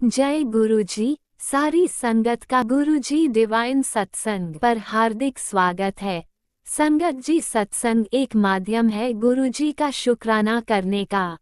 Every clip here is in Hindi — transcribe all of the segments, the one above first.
जय गुरुजी। सारी संगत का गुरुजी डिवाइन सत्संग पर हार्दिक स्वागत है। संगत जी, सत्संग एक माध्यम है गुरुजी का शुक्राना करने का।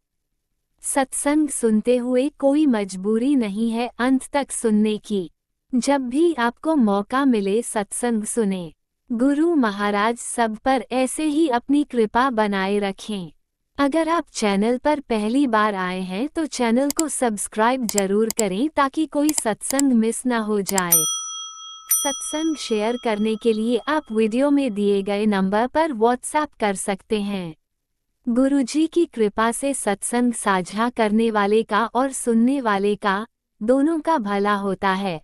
सत्संग सुनते हुए कोई मजबूरी नहीं है अंत तक सुनने की। जब भी आपको मौका मिले सत्संग सुने। गुरु महाराज सब पर ऐसे ही अपनी कृपा बनाए रखें। अगर आप चैनल पर पहली बार आए हैं तो चैनल को सब्सक्राइब जरूर करें ताकि कोई सत्संग मिस ना हो जाए। सत्संग शेयर करने के लिए आप वीडियो में दिए गए नंबर पर व्हाट्सएप कर सकते हैं। गुरुजी की कृपा से सत्संग साझा करने वाले का और सुनने वाले का दोनों का भला होता है।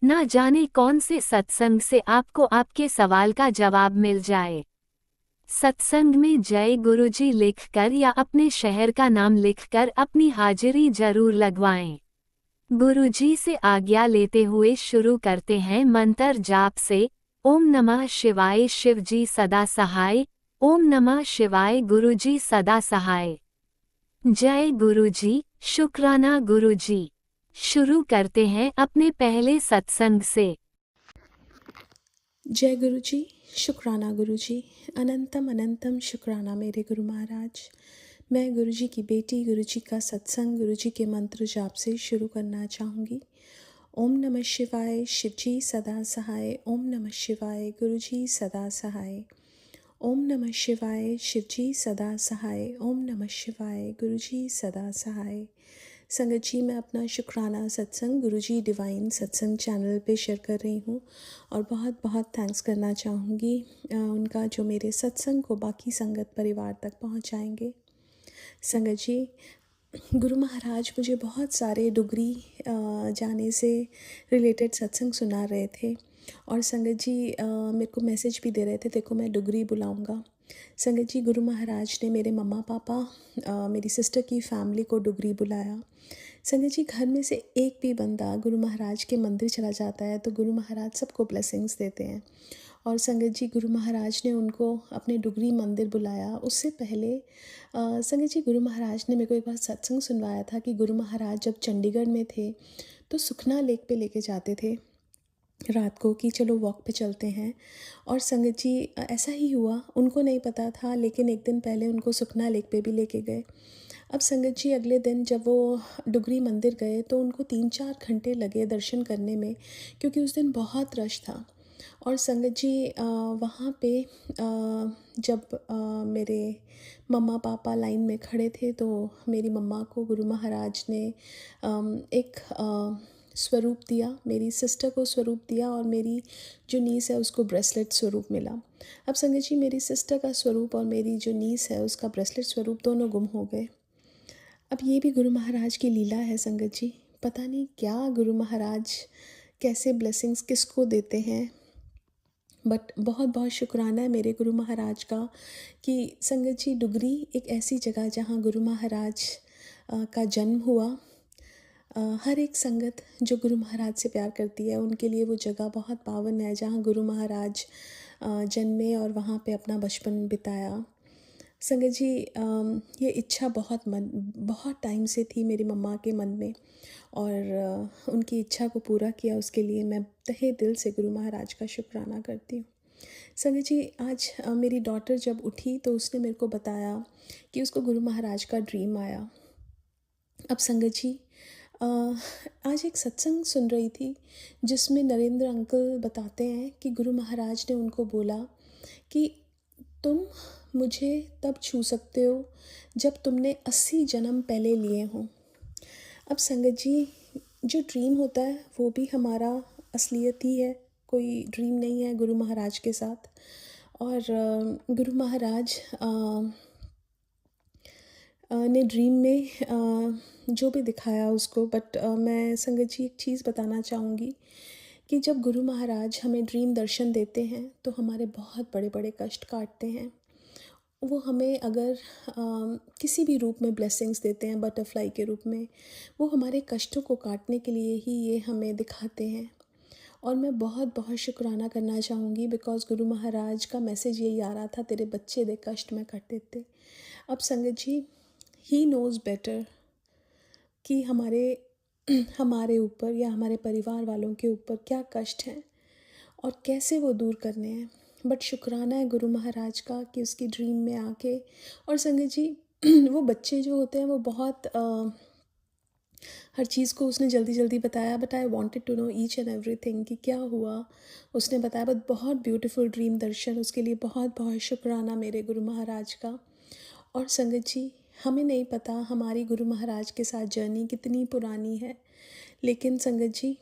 ना जाने कौन से सत्संग से आपको आपके सवाल का जवाब मिल जाए। सत्संग में जय गुरुजी लिखकर या अपने शहर का नाम लिखकर अपनी हाजिरी जरूर लगवाएं। गुरुजी से आज्ञा लेते हुए शुरू करते हैं मंत्र जाप से। ओम नमः शिवाय, शिवजी सदा सहाय। ओम नमः शिवाय, गुरुजी सदा सहाय। जय गुरुजी, शुक्राना गुरुजी। शुरू करते हैं अपने पहले सत्संग से। जय गुरु जी, शुक्राना गुरु जी, अनंतम अनंतम शुक्राना मेरे गुरु महाराज। मैं गुरु जी की बेटी गुरु जी का सत्संग गुरु जी के मंत्र जाप से शुरू करना चाहूँगी। ओम नमः शिवाय, शिव जी सदा सहाय। ओम नमः शिवाय, गुरु जी सदा सहाय। ओम नमः शिवाय, शिव जी सदा सहाय। ओम नमः शिवाय, गुरु जी सदा सहाय। संगत जी, मैं अपना शुक्राना सत्संग गुरुजी डिवाइन सत्संग चैनल पे शेयर कर रही हूँ और बहुत बहुत थैंक्स करना चाहूँगी उनका, जो मेरे सत्संग को बाकी संगत परिवार तक पहुँचाएंगे। संगत जी, गुरु महाराज मुझे बहुत सारे डुगरी जाने से रिलेटेड सत्संग सुना रहे थे और संगत जी मेरे को मैसेज भी दे रहे थे, देखो मैं डुगरी बुलाऊंगा। संगत जी, गुरु महाराज ने मेरे मम्मा पापा मेरी सिस्टर की फैमिली को डुगरी बुलाया। संगत जी, घर में से एक भी बंदा गुरु महाराज के मंदिर चला जाता है तो गुरु महाराज सबको ब्लेसिंग्स देते हैं। और संगत जी, गुरु महाराज ने उनको अपने डुगरी मंदिर बुलाया। उससे पहले संगत जी, गुरु महाराज ने मेरे को एक बार सत्संग सुनवाया था कि गुरु महाराज जब चंडीगढ़ में थे तो सुखना लेक पे लेके जाते थे रात को कि चलो वॉक पे चलते हैं। और संगत जी, ऐसा ही हुआ, उनको नहीं पता था लेकिन एक दिन पहले उनको सुखना लेक पे भी लेके गए। अब संगत जी, अगले दिन जब वो डुगरी मंदिर गए तो उनको 3-4 घंटे लगे दर्शन करने में, क्योंकि उस दिन बहुत रश था। और संगत जी, वहाँ पे जब मेरे मम्मा पापा लाइन में खड़े थे तो मेरी मम्मा को गुरु महाराज ने एक स्वरूप दिया, मेरी सिस्टर को स्वरूप दिया और मेरी जो नीस है उसको ब्रेसलेट स्वरूप मिला। अब संगत जी, मेरी सिस्टर का स्वरूप और मेरी जो नीस है उसका ब्रेसलेट स्वरूप दोनों गुम हो गए। अब ये भी गुरु महाराज की लीला है संगत जी, पता नहीं क्या गुरु महाराज कैसे ब्लेसिंग्स किसको देते हैं, बट बहुत बहुत शुक्राना है मेरे गुरु महाराज का कि संगत जी, डुगरी एक ऐसी जगह जहाँ गुरु महाराज का जन्म हुआ। हर एक संगत जो गुरु महाराज से प्यार करती है उनके लिए वो जगह बहुत पावन है जहाँ गुरु महाराज जन्मे और वहाँ पे अपना बचपन बिताया। संगत जी, ये इच्छा बहुत टाइम से थी मेरी मम्मा के मन में और उनकी इच्छा को पूरा किया, उसके लिए मैं तहे दिल से गुरु महाराज का शुक्राना करती हूँ। संगत जी, आज मेरी डॉटर जब उठी तो उसने मेरे को बताया कि उसको गुरु महाराज का ड्रीम आया। अब संगत जी, आज एक सत्संग सुन रही थी जिसमें नरेंद्र अंकल बताते हैं कि गुरु महाराज ने उनको बोला कि तुम मुझे तब छू सकते हो जब तुमने 80 जन्म पहले लिए हों। अब संगत जी, जो ड्रीम होता है वो भी हमारा असलियत ही है, कोई ड्रीम नहीं है गुरु महाराज के साथ। और गुरु महाराज ने ड्रीम में जो भी दिखाया उसको, बट मैं संगत जी एक चीज़ बताना चाहूँगी कि जब गुरु महाराज हमें ड्रीम दर्शन देते हैं तो हमारे बहुत बड़े बड़े कष्ट काटते हैं। वो हमें अगर किसी भी रूप में ब्लेसिंग्स देते हैं, बटरफ्लाई के रूप में, वो हमारे कष्टों को काटने के लिए ही ये हमें दिखाते हैं। और मैं बहुत बहुत शुक्राना करना चाहूँगी बिकॉज़ गुरु महाराज का मैसेज यही आ रहा था, तेरे बच्चे दे कष्ट में कट देते। अब संगत जी, ही नोज़ बेटर कि हमारे हमारे ऊपर या हमारे परिवार वालों के ऊपर क्या कष्ट हैं और कैसे वो दूर करने हैं। बट शुक्राना है गुरु महाराज का कि उसकी ड्रीम में आके, और संगत जी वो बच्चे जो होते हैं वो बहुत हर चीज़ को उसने जल्दी जल्दी बताया, but I wanted to know each and everything कि क्या हुआ। उसने बताया, बट बहुत ब्यूटीफुल ड्रीम दर्शन, उसके लिए बहुत बहुत शुक्राना मेरे गुरु महाराज का। और संगत जी, हमें नहीं पता हमारी गुरु महाराज के साथ जर्नी कितनी पुरानी है, लेकिन संगत जी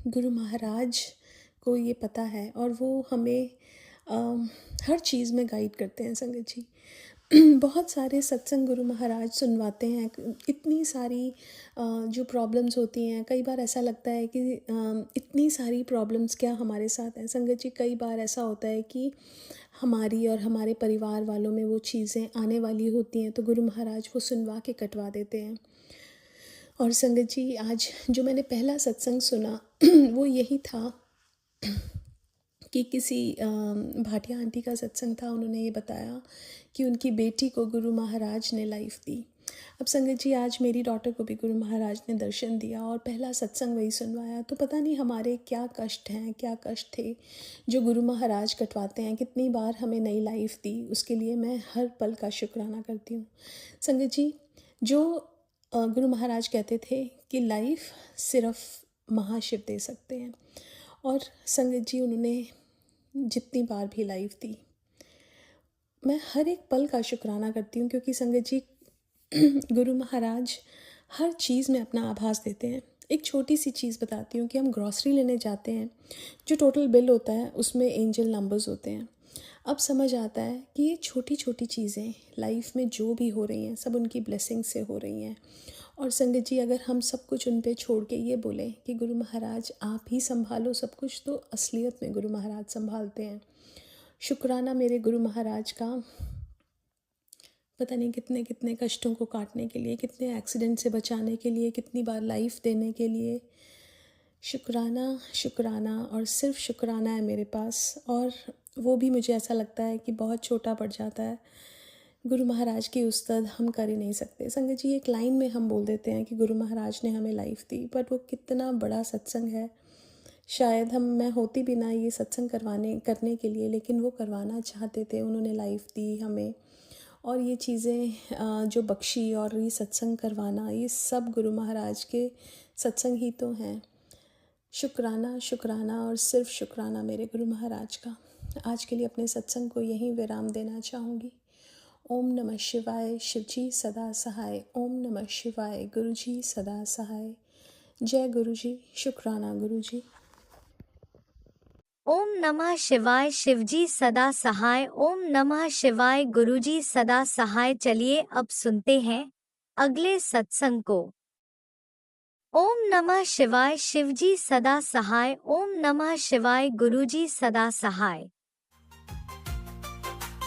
गुरु महाराज को ये पता है और वो हमें हर चीज़ में गाइड करते हैं संगत जी। बहुत सारे सत्संग गुरु महाराज सुनवाते हैं। इतनी सारी जो प्रॉब्लम्स होती हैं, कई बार ऐसा लगता है कि इतनी सारी प्रॉब्लम्स क्या हमारे साथ हैं संगत जी। कई बार ऐसा होता है कि हमारी और हमारे परिवार वालों में वो चीज़ें आने वाली होती हैं, तो गुरु महाराज वो सुनवा के कटवा देते हैं। और संगत जी, आज जो मैंने पहला सत्संग सुना वो यही था कि किसी भाटिया आंटी का सत्संग था। उन्होंने ये बताया कि उनकी बेटी को गुरु महाराज ने लाइफ दी। अब संगत जी, आज मेरी डॉटर को भी गुरु महाराज ने दर्शन दिया और पहला सत्संग वही सुनवाया। तो पता नहीं हमारे क्या कष्ट हैं, क्या कष्ट थे जो गुरु महाराज कटवाते हैं। कितनी बार हमें नई लाइफ दी, उसके लिए मैं हर पल का शुक्राना करती हूँ संगत जी। जो गुरु महाराज कहते थे कि लाइफ सिर्फ महाशिव दे सकते हैं, और संगत जी उन्होंने जितनी बार भी लाइफ दी, मैं हर एक पल का शुक्राना करती हूँ, क्योंकि संगत जी गुरु महाराज हर चीज़ में अपना आभास देते हैं। एक छोटी सी चीज़ बताती हूँ कि हम ग्रॉसरी लेने जाते हैं, जो टोटल बिल होता है उसमें एंजल नंबर्स होते हैं। अब समझ आता है कि ये छोटी छोटी चीज़ें लाइफ में जो भी हो रही हैं सब उनकी ब्लेसिंग से हो रही हैं। और संगत जी, अगर हम सब कुछ उन पे छोड़ के ये बोलें कि गुरु महाराज आप ही संभालो सब कुछ, तो असलियत में गुरु महाराज संभालते हैं। शुक्राना मेरे गुरु महाराज का, पता नहीं कितने कितने कष्टों को काटने के लिए, कितने एक्सीडेंट से बचाने के लिए, कितनी बार लाइफ देने के लिए। शुक्राना शुक्राना और सिर्फ शुक्राना है मेरे पास। और वो भी मुझे ऐसा लगता है कि बहुत छोटा पड़ जाता है। गुरु महाराज की उस्तद हम कर ही नहीं सकते संगत जी। एक लाइन में हम बोल देते हैं कि गुरु महाराज ने हमें लाइफ दी, बट वो कितना बड़ा सत्संग है। शायद मैं होती भी ना ये सत्संग करने के लिए, लेकिन वो करवाना चाहते थे। उन्होंने लाइफ दी हमें, और ये चीज़ें जो बख्शी और ये सत्संग करवाना, ये सब गुरु महाराज के सत्संग ही तो हैं। शुक्राना शुक्राना और सिर्फ शुक्राना मेरे गुरु महाराज का। आज के लिए अपने सत्संग को यहीं विराम देना चाहूँगी। ओम नमः शिवाय, शिवजी सदा सहाय। ओम नमः शिवाय, गुरुजी सदा सहाय। जय गुरुजी, शुक्राना गुरुजी। ओम नमः शिवाय, शिवजी सदा सहाय। ओम नमः शिवाय, गुरुजी सदा सहाय। चलिए अब सुनते हैं अगले सत्संग को। ओम नमः शिवाय, शिवजी सदा सहाय। ओम नमः शिवाय, गुरुजी सदा सहाय।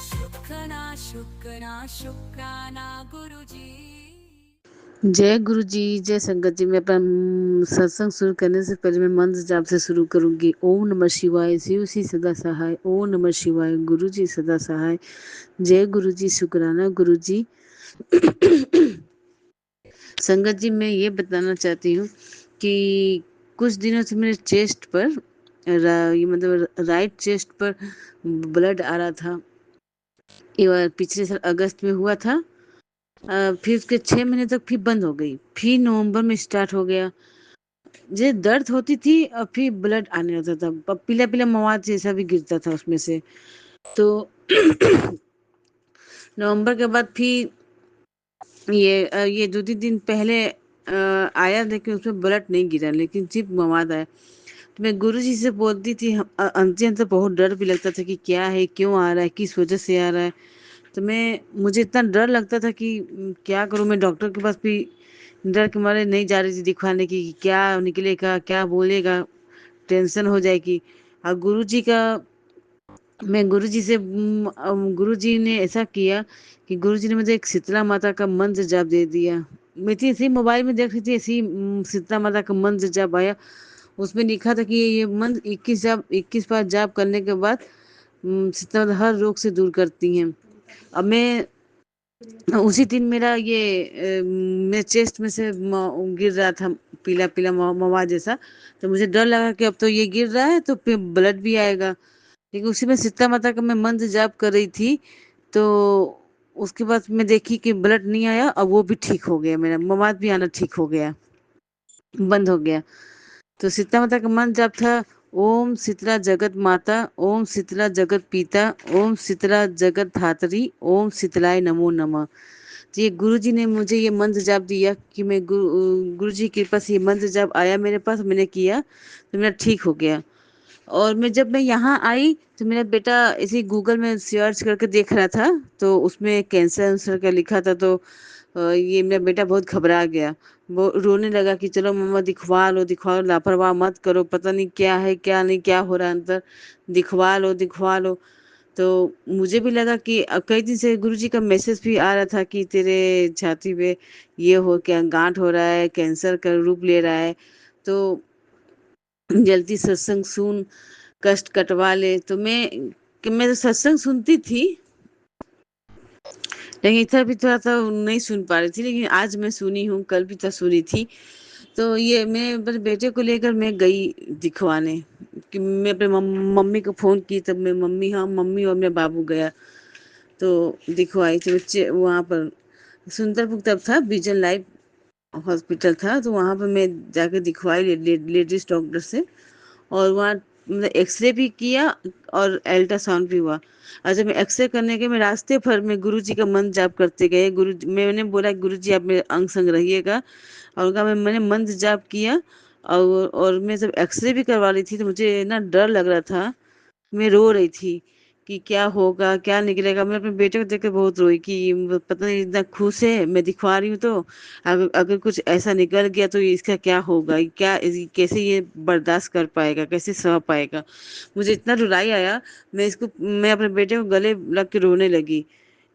शुक्राना शुक्राना शुक्राना गुरुजी। जय गुरु जी, जय संगत जी। मैं अपना सत्संग शुरू करने से पहले मैं मंत्र जाप से शुरू करूंगी। ओम नमः शिवाय, शिव जी सदा सहाय। ओम नमः शिवाय, गुरु जी सदा सहाय। जय गुरु जी, शुक्राना गुरु जी। संगत जी, मैं ये बताना चाहती हूँ कि कुछ दिनों से मेरे चेस्ट पर ये मतलब राइट चेस्ट पर ब्लड आ रहा था। ये बार पिछले साल अगस्त में हुआ था। फिर उसके 6 महीने तक फिर बंद हो गई, फिर नवंबर में स्टार्ट हो गया। जैसे दर्द होती थी और फिर ब्लड आने लगता था, पीला पीला मवाद जैसा भी गिरता था उसमें से। तो नवंबर के बाद फिर ये 2-3 दिन पहले आया, लेकिन उसमें ब्लड नहीं गिरा, लेकिन सिर्फ मवाद आया। तो मैं गुरु जी से बोलती थी, अंत अंत बहुत डर भी लगता था कि क्या है, क्यों आ रहा है, किस वजह से आ रहा है। तो मुझे इतना डर लगता था कि क्या करूं। मैं डॉक्टर के पास भी डर के मारे नहीं जा रही थी दिखवाने की, कि क्या निकलेगा, क्या बोलेगा, टेंशन हो जाएगी। और गुरुजी ने ऐसा किया कि गुरुजी ने मुझे एक शीतला माता का मंत्र जाप दे दिया। मैं थी ऐसे ही मोबाइल में देख रही थी, ऐसी शीतला माता का मंत्र जाप आया। उसमें लिखा था कि ये मंत्र 21 बार जाप करने के बाद शीतला माता हर रोग से दूर करती हैं। अब मैं उसी दिन मेरा ये मेरे चेस्ट में से गिर रहा था पीला पीला मवा जैसा। तो मुझे डर लगा कि अब तो ये गिर रहा है तो फिर ब्लड भी आएगा। लेकिन उसी में शीतला माता का मैं मंत्र जाप कर रही थी, तो उसके बाद मैं देखी कि ब्लड नहीं आया और वो भी ठीक हो गया, मेरा मवाद भी आना ठीक हो गया, बंद हो गया। तो शीतला माता का मंत्र जाप था, ओम शीतला जगत माता, ओम शीतला जगत पिता, ओम शीतला जगत धात्री, ओम शीतलाय नमो नमः। तो ये गुरु जी ने मुझे ये मंत्र जाप दिया कि मैं गुरु जी के पास ये मंत्र जाप आया मेरे पास, मैंने किया तो मेरा ठीक हो गया। और जब मैं यहाँ आई तो मेरा बेटा इसी गूगल में सर्च करके देख रहा था, तो उसमें कैंसर वैंसर का लिखा था। तो ये मेरा बेटा बहुत घबरा गया, वो रोने लगा कि चलो मम्मा दिखवा लो, लापरवाह मत करो, पता नहीं क्या है क्या नहीं, क्या हो रहा है अंदर, दिखवा लो। तो मुझे भी लगा कि अब कई दिन से गुरुजी का मैसेज भी आ रहा था कि तेरे छाती पे ये हो क्या गांठ हो रहा है, कैंसर का रूप ले रहा है, तो जल्दी सत्संग सुन, कष्ट कटवा ले। तो मैं तो सत्संग सुनती थी, लेकिन इतना भी थोड़ा सा नहीं सुन पा रही थी, लेकिन आज मैं सुनी हूँ, कल भी तो सुनी थी। तो ये मैं अपने बेटे को लेकर मैं गई दिखवाने, कि मैं अपने मम्मी को फोन की, तब मैं मम्मी और मेरा बाबू गया तो दिखवाई। तो बच्चे वहाँ पर सुंदरपुर तब था, विजन लाइफ हॉस्पिटल था, तो वहाँ पर मैं जाकर दिखवाई लेडीज डॉक्टर से। और वहाँ मतलब एक्सरे भी किया और अल्ट्रासाउंड भी हुआ। और जब मैं एक्सरे करने के मैं रास्ते भर में गुरुजी का मंत्र जाप करते गए, मैंने बोला गुरुजी आप मेरे अंग संग रहिएगा, और उनका मैंने मंत्र जाप किया। और मैं जब एक्सरे भी करवा रही थी तो मुझे ना डर लग रहा था, मैं रो रही थी कि क्या होगा क्या निकलेगा। मैं अपने बेटे को देख के बहुत रोई कि पता नहीं इतना खुश है मैं दिखवा रही हूँ, तो अगर अगर कुछ ऐसा निकल गया तो इसका क्या होगा, कैसे ये बर्दाश्त कर पाएगा, कैसे सह पाएगा। मुझे इतना रुलाई आया, मैं अपने बेटे को गले लग के रोने लगी।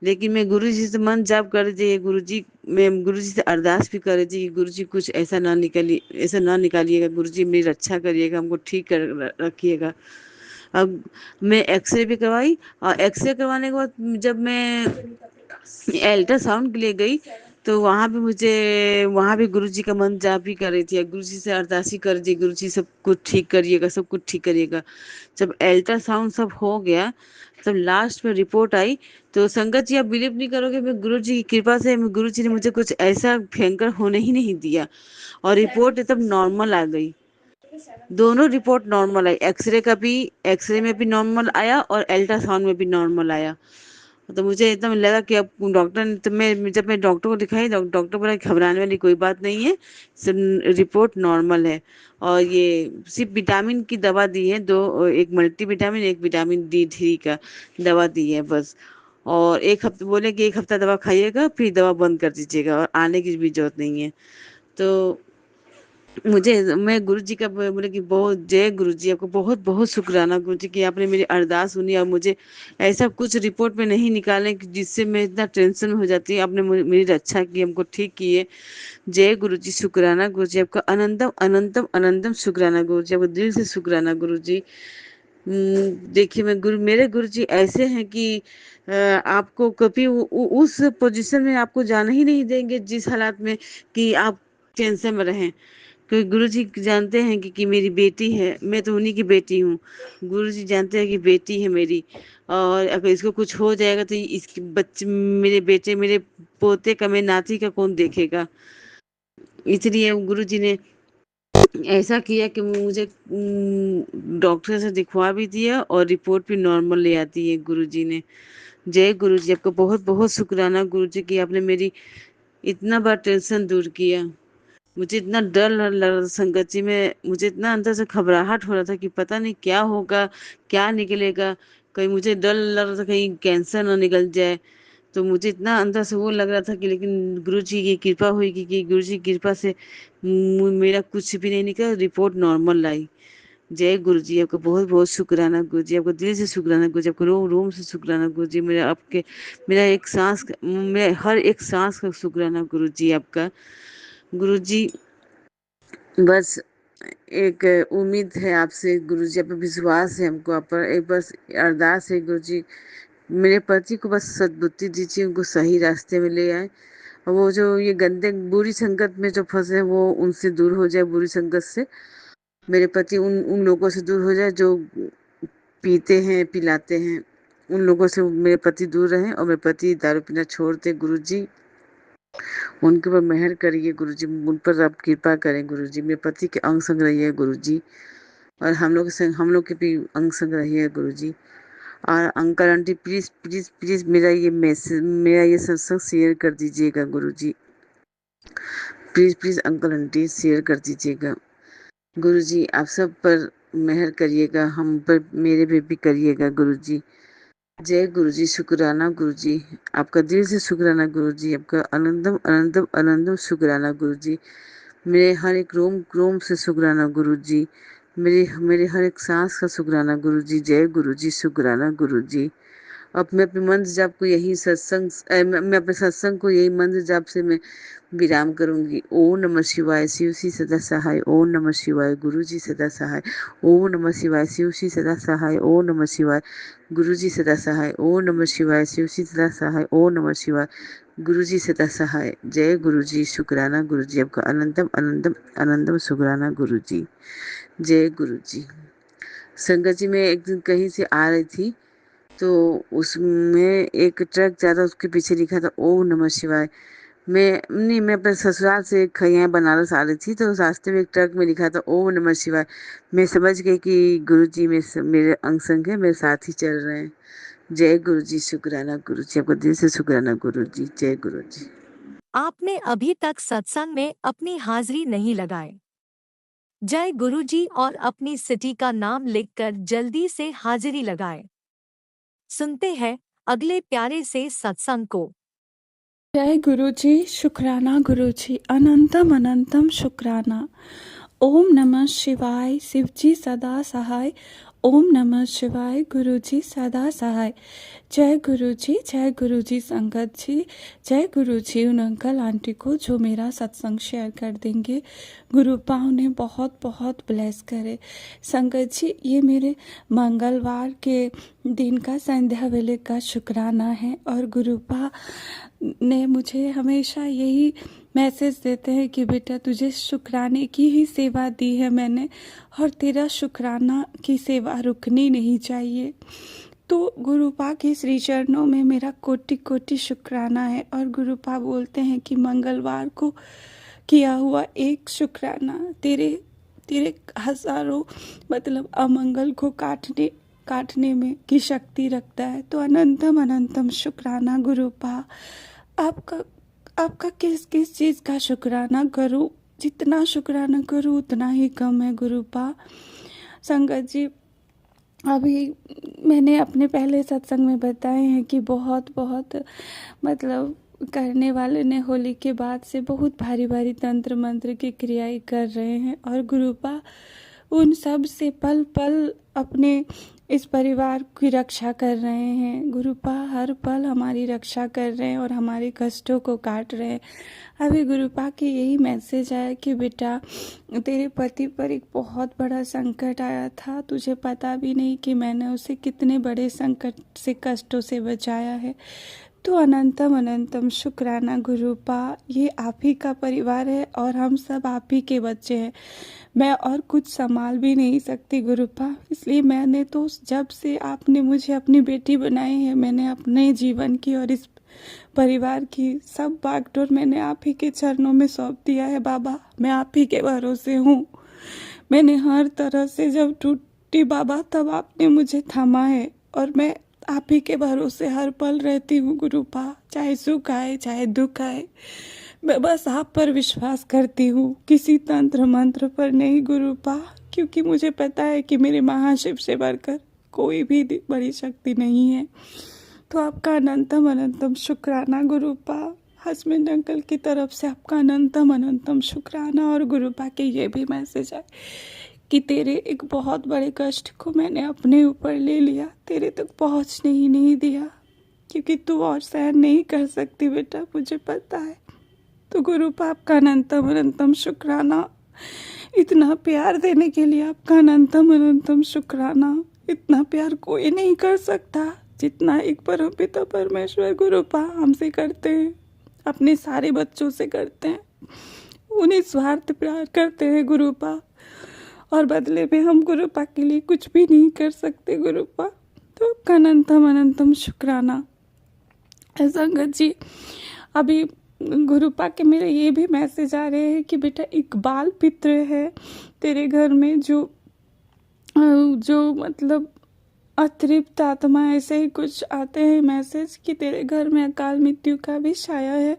लेकिन मैं गुरु जी से मन जाप कर रही थी, मैं गुरु जी से अरदास भी कर रही थी कि गुरु जी कुछ ऐसा ना निकालिएगा, गुरु जी मेरी रक्षा करिएगा, हमको ठीक कर रखिएगा। अब मैं एक्सरे भी करवाई, और एक्सरे करवाने के बाद जब मैं अल्ट्रासाउंड के लिए गई, तो वहाँ भी गुरुजी का मंत्र जाप भी कर रही थी, गुरुजी से अरदास ही कर रही थी, गुरुजी सब कुछ ठीक करिएगा, सब कुछ ठीक करिएगा। जब अल्ट्रासाउंड सब हो गया, तब लास्ट में रिपोर्ट आई, तो संगत जी आप बिलीव नहीं करोगे, मैं गुरुजी की कृपा से गुरुजी ने मुझे कुछ ऐसा भयंकर होने ही नहीं दिया, और रिपोर्ट एकदम नॉर्मल आ गई। दोनों रिपोर्ट नॉर्मल आई, एक्सरे में भी नॉर्मल आया और अल्ट्रासाउंड में भी नॉर्मल आया। तो मुझे एकदम लगा कि अब डॉक्टर ने, तो जब मैं डॉक्टर को दिखाई, डॉक्टर बोला घबराने वाली कोई बात नहीं है, सब रिपोर्ट नॉर्मल है। और ये सिर्फ विटामिन की दवा दी है, दो, एक मल्टीविटामिन, एक विटामिन D3 का दवा दी है बस। और एक हफ्ते बोले कि एक हफ्ता दवा खाइएगा फिर दवा बंद कर दीजिएगा, और आने की भी जरूरत नहीं है। तो मैं गुरु जी का बोले कि बहुत जय गुरु जी, आपको बहुत बहुत शुक्राना गुरु जी कि आपने मेरी अरदास सुनी, और मुझे ऐसा कुछ रिपोर्ट में नहीं निकाले कि जिससे मैं इतना टेंशन में हो जाती है। आपने मेरी रक्षा की, हमको ठीक किए। जय गुरु जी, शुक्राना गुरु जी, आपका अनंतम अनंतम अनंतम शुक्राना गुरु जी, आपको दिल से शुक्राना गुरु जी। देखिए मेरे गुरु जी ऐसे हैं कि आपको कभी उस पोजीशन में आपको जाना ही नहीं देंगे, जिस हालात में कि आप टेंशन में रहें। क्योंकि गुरुजी जानते हैं कि मेरी बेटी है, मैं तो उन्हीं की बेटी हूँ। गुरुजी जानते हैं कि बेटी है मेरी, और अगर इसको कुछ हो जाएगा तो इसके बच्चे, मेरे बेटे, मेरे पोते का, मेरे नाती का कौन देखेगा। इसलिए गुरुजी ने ऐसा किया कि मुझे डॉक्टर से दिखवा भी दिया और रिपोर्ट भी नॉर्मल ले आती है गुरुजी ने। जय गुरुजी, आपका बहुत बहुत शुक्राना गुरुजी कि आपने मेरी इतना बड़ा टेंशन दूर किया। मुझे इतना डर लग रहा था संगत जी में, मुझे इतना अंदर से घबराहट हो रहा था कि पता नहीं क्या होगा, क्या निकलेगा। कहीं मुझे डर लग रहा था कहीं कैंसर ना निकल जाए। तो मुझे इतना अंदर से वो लग रहा था कि, लेकिन गुरु जी की कृपा हुई कि गुरु जी की कृपा से मेरा कुछ भी नहीं निकला, रिपोर्ट नॉर्मल लाई। जय गुरु जी, आपका बहुत बहुत शुक्राना गुरु जी, आपको दिल से शुक्राना गुरु जी, आपको रोम रोम से शुक्राना गुरु जी, मेरा हर एक सांस का शुक्राना गुरु जी आपका। गुरु जी बस एक उम्मीद है आपसे गुरु जी, आप पे विश्वास है हमको, आप पर एक बस अरदास है गुरु जी, मेरे पति को बस सद्बुद्धि दीजिए, उनको सही रास्ते में ले आए, और वो जो ये गंदे बुरी संगत में जो फंसे हैं वो उनसे दूर हो जाए, बुरी संगत से मेरे पति उन उन लोगों से दूर हो जाए जो पीते हैं पिलाते हैं, उन लोगों से मेरे पति दूर रहें और मेरे पति दारू पीना छोड़ दे। गुरुजी उनके ऊपर मेहर करिए गुरुजी, उन पर आप कृपा करें गुरुजी। मेरे पति के अंग संग रहिए गुरुजी, और हम लोग के भी अंग संग रहिए गुरुजी। और uncle aunty please please please मेरा ये सत्संग शेयर कर दीजिएगा guruji. Please please uncle aunty share कर दीजिएगा गुरुजी। आप सब पर मेहर करिएगा, हम पर मेरे पे भी करिएगा गुरुजी। जय गुरुजी, शुक्राना गुरुजी, आपका दिल से शुक्राना गुरुजी, आपका अनंतम अनंतम अनंतम शुक्राना गुरुजी। मेरे हर एक रोम रोम से शुक्राना गुरुजी, मेरे मेरे हर एक सांस का शुक्राना गुरुजी। जय गुरुजी, शुक्राना गुरुजी। अब मैं अपने मंत्र जाप को यही मैं अपने सत्संग को यही मंत्र जाप से मैं विराम करूंगी। ओम नमः शिवाय, शिव जी सदा सहाय। ओम नमः शिवाय, गुरु जी सदा सहाय। ओम नमः शिवाय, शिव जी सदा सहाय। ओम नमः शिवाय, गुरु जी सदा सहाय। ओम नमः शिवाय, शिव जी सदा सहाय। ओम नमः शिवाय, गुरु जी सदा सहाय। जय गुरु जी, शुक्राना गुरु जी, आपका अनंतम अनंतम अनंतम शुक्राना गुरु जी। जय गुरु जी। संगत जी, मैं एक दिन कहीं से आ रही थी तो उसमें एक ट्रक जा रहा, उसके पीछे लिखा था ओम नमः शिवाय। मैं अपने ससुराल से खैया बनारस आ रही थी तो उस रास्ते में एक ट्रक में लिखा था ओम नमः शिवाय। मैं समझ गई कि गुरुजी मेरे अंग संग है, मेरे साथ ही चल रहे हैं। जय गुरुजी, शुक्राना गुरुजी, आपको दिल से शुक्राना गुरुजी। जय गुरुजी। आपने अभी तक सत्संग में अपनी हाजिरी नहीं लगाए। जय गुरुजी और अपनी सिटी का नाम लिखकर जल्दी से हाजिरी लगाए। सुनते हैं अगले प्यारे से सत्संग को। जय गुरुजी, शुक्राना गुरुजी, अनंतम अनंतम शुक्राना। ओम नमः शिवाय, शिवजी सदा सहाय। ओम नमः शिवाय, गुरुजी सदा सहाय। जय गुरुजी संगत जी, जय गुरुजी उन अंकल आंटी को जो मेरा सत्संग शेयर कर देंगे। गुरुपा उन्हें बहुत बहुत ब्लेस करे। संगत जी, ये मेरे मंगलवार के दिन का संध्या वेले का शुक्राना है और गुरुपा ने मुझे हमेशा यही मैसेज देते हैं कि बेटा तुझे शुक्राने की ही सेवा दी है मैंने, और तेरा शुक्राना की सेवा रुकनी नहीं चाहिए। तो गुरुपा के श्री चरणों में मेरा कोटि कोटि शुक्राना है। और गुरुपा बोलते हैं कि मंगलवार को किया हुआ एक शुक्राना तेरे हजारों मतलब अमंगल को काटने में की शक्ति रखता है। तो अनंतम अनंतम शुक्राना गुरुपा। आपका किस किस चीज़ का शुक्राना करूं? जितना शुक्राना करूं उतना ही कम है गुरुपा। संगत जी, अभी मैंने अपने पहले सत्संग में बताए हैं कि बहुत मतलब करने वाले ने होली के बाद से बहुत भारी भारी तंत्र मंत्र की क्रियाएं कर रहे हैं और गुरुपा उन सब से पल पल अपने इस परिवार की रक्षा कर रहे हैं। गुरुपा हर पल हमारी रक्षा कर रहे हैं और हमारे कष्टों को काट रहे हैं। अभी गुरुपा के यही मैसेज आया कि बेटा तेरे पति पर एक बहुत बड़ा संकट आया था, तुझे पता भी नहीं कि मैंने उसे कितने बड़े संकट से कष्टों से बचाया है। तो अनंतम अनंतम शुक्राना गुरुपा। ये आप ही का परिवार है और हम सब आप ही के बच्चे हैं। मैं और कुछ संभाल भी नहीं सकती गुरुपा, इसलिए मैंने तो जब से आपने मुझे अपनी बेटी बनाई है मैंने अपने जीवन की और इस परिवार की सब बागडोर मैंने आप ही के चरणों में सौंप दिया है। बाबा, मैं आप ही के भरोसे हूँ। मैंने हर तरह से जब टूटी बाबा तब आपने मुझे थामा है और मैं आप ही के भरोसे हर पल रहती हूँ गुरुपा। चाहे सुख आए चाहे दुख आए, मैं बस आप पर विश्वास करती हूँ, किसी तंत्र मंत्र पर नहीं गुरुपा, क्योंकि मुझे पता है कि मेरे महाशिव से बढ़कर कोई भी बड़ी शक्ति नहीं है। तो आपका अनंतम अनंतम शुक्राना गुरुपा। हस्बैंड अंकल की तरफ से आपका अनंतम अनंतम शुक्राना। और गुरुपा के ये भी मैसेज है कि तेरे एक बहुत बड़े कष्ट को मैंने अपने ऊपर ले लिया, तेरे तक पहुँचने ही नहीं दिया, क्योंकि तू और सहन नहीं कर सकती बेटा, मुझे पता है। तो गुरुपा आपका अनंतम अनंतम शुक्राना। इतना प्यार देने के लिए आपका अनंतम अनंतम शुक्राना। इतना प्यार कोई नहीं कर सकता जितना एक परमपिता परमेश्वर गुरुपा हमसे करते हैं। अपने सारे बच्चों से करते हैं, उन्हें स्वार्थ प्यार करते हैं गुरुपा, और बदले में हम गुरुपा के लिए कुछ भी नहीं कर सकते गुरुपा। तो आपका अनंतम अनंतम शुक्राना। संगत जी, अभी गुरुपा के मेरे ये भी मैसेज आ रहे हैं कि बेटा इकबाल पित्र है तेरे घर में, जो मतलब अतृप्त आत्मा, ऐसे ही कुछ आते हैं मैसेज कि तेरे घर में अकाल मृत्यु का भी छाया है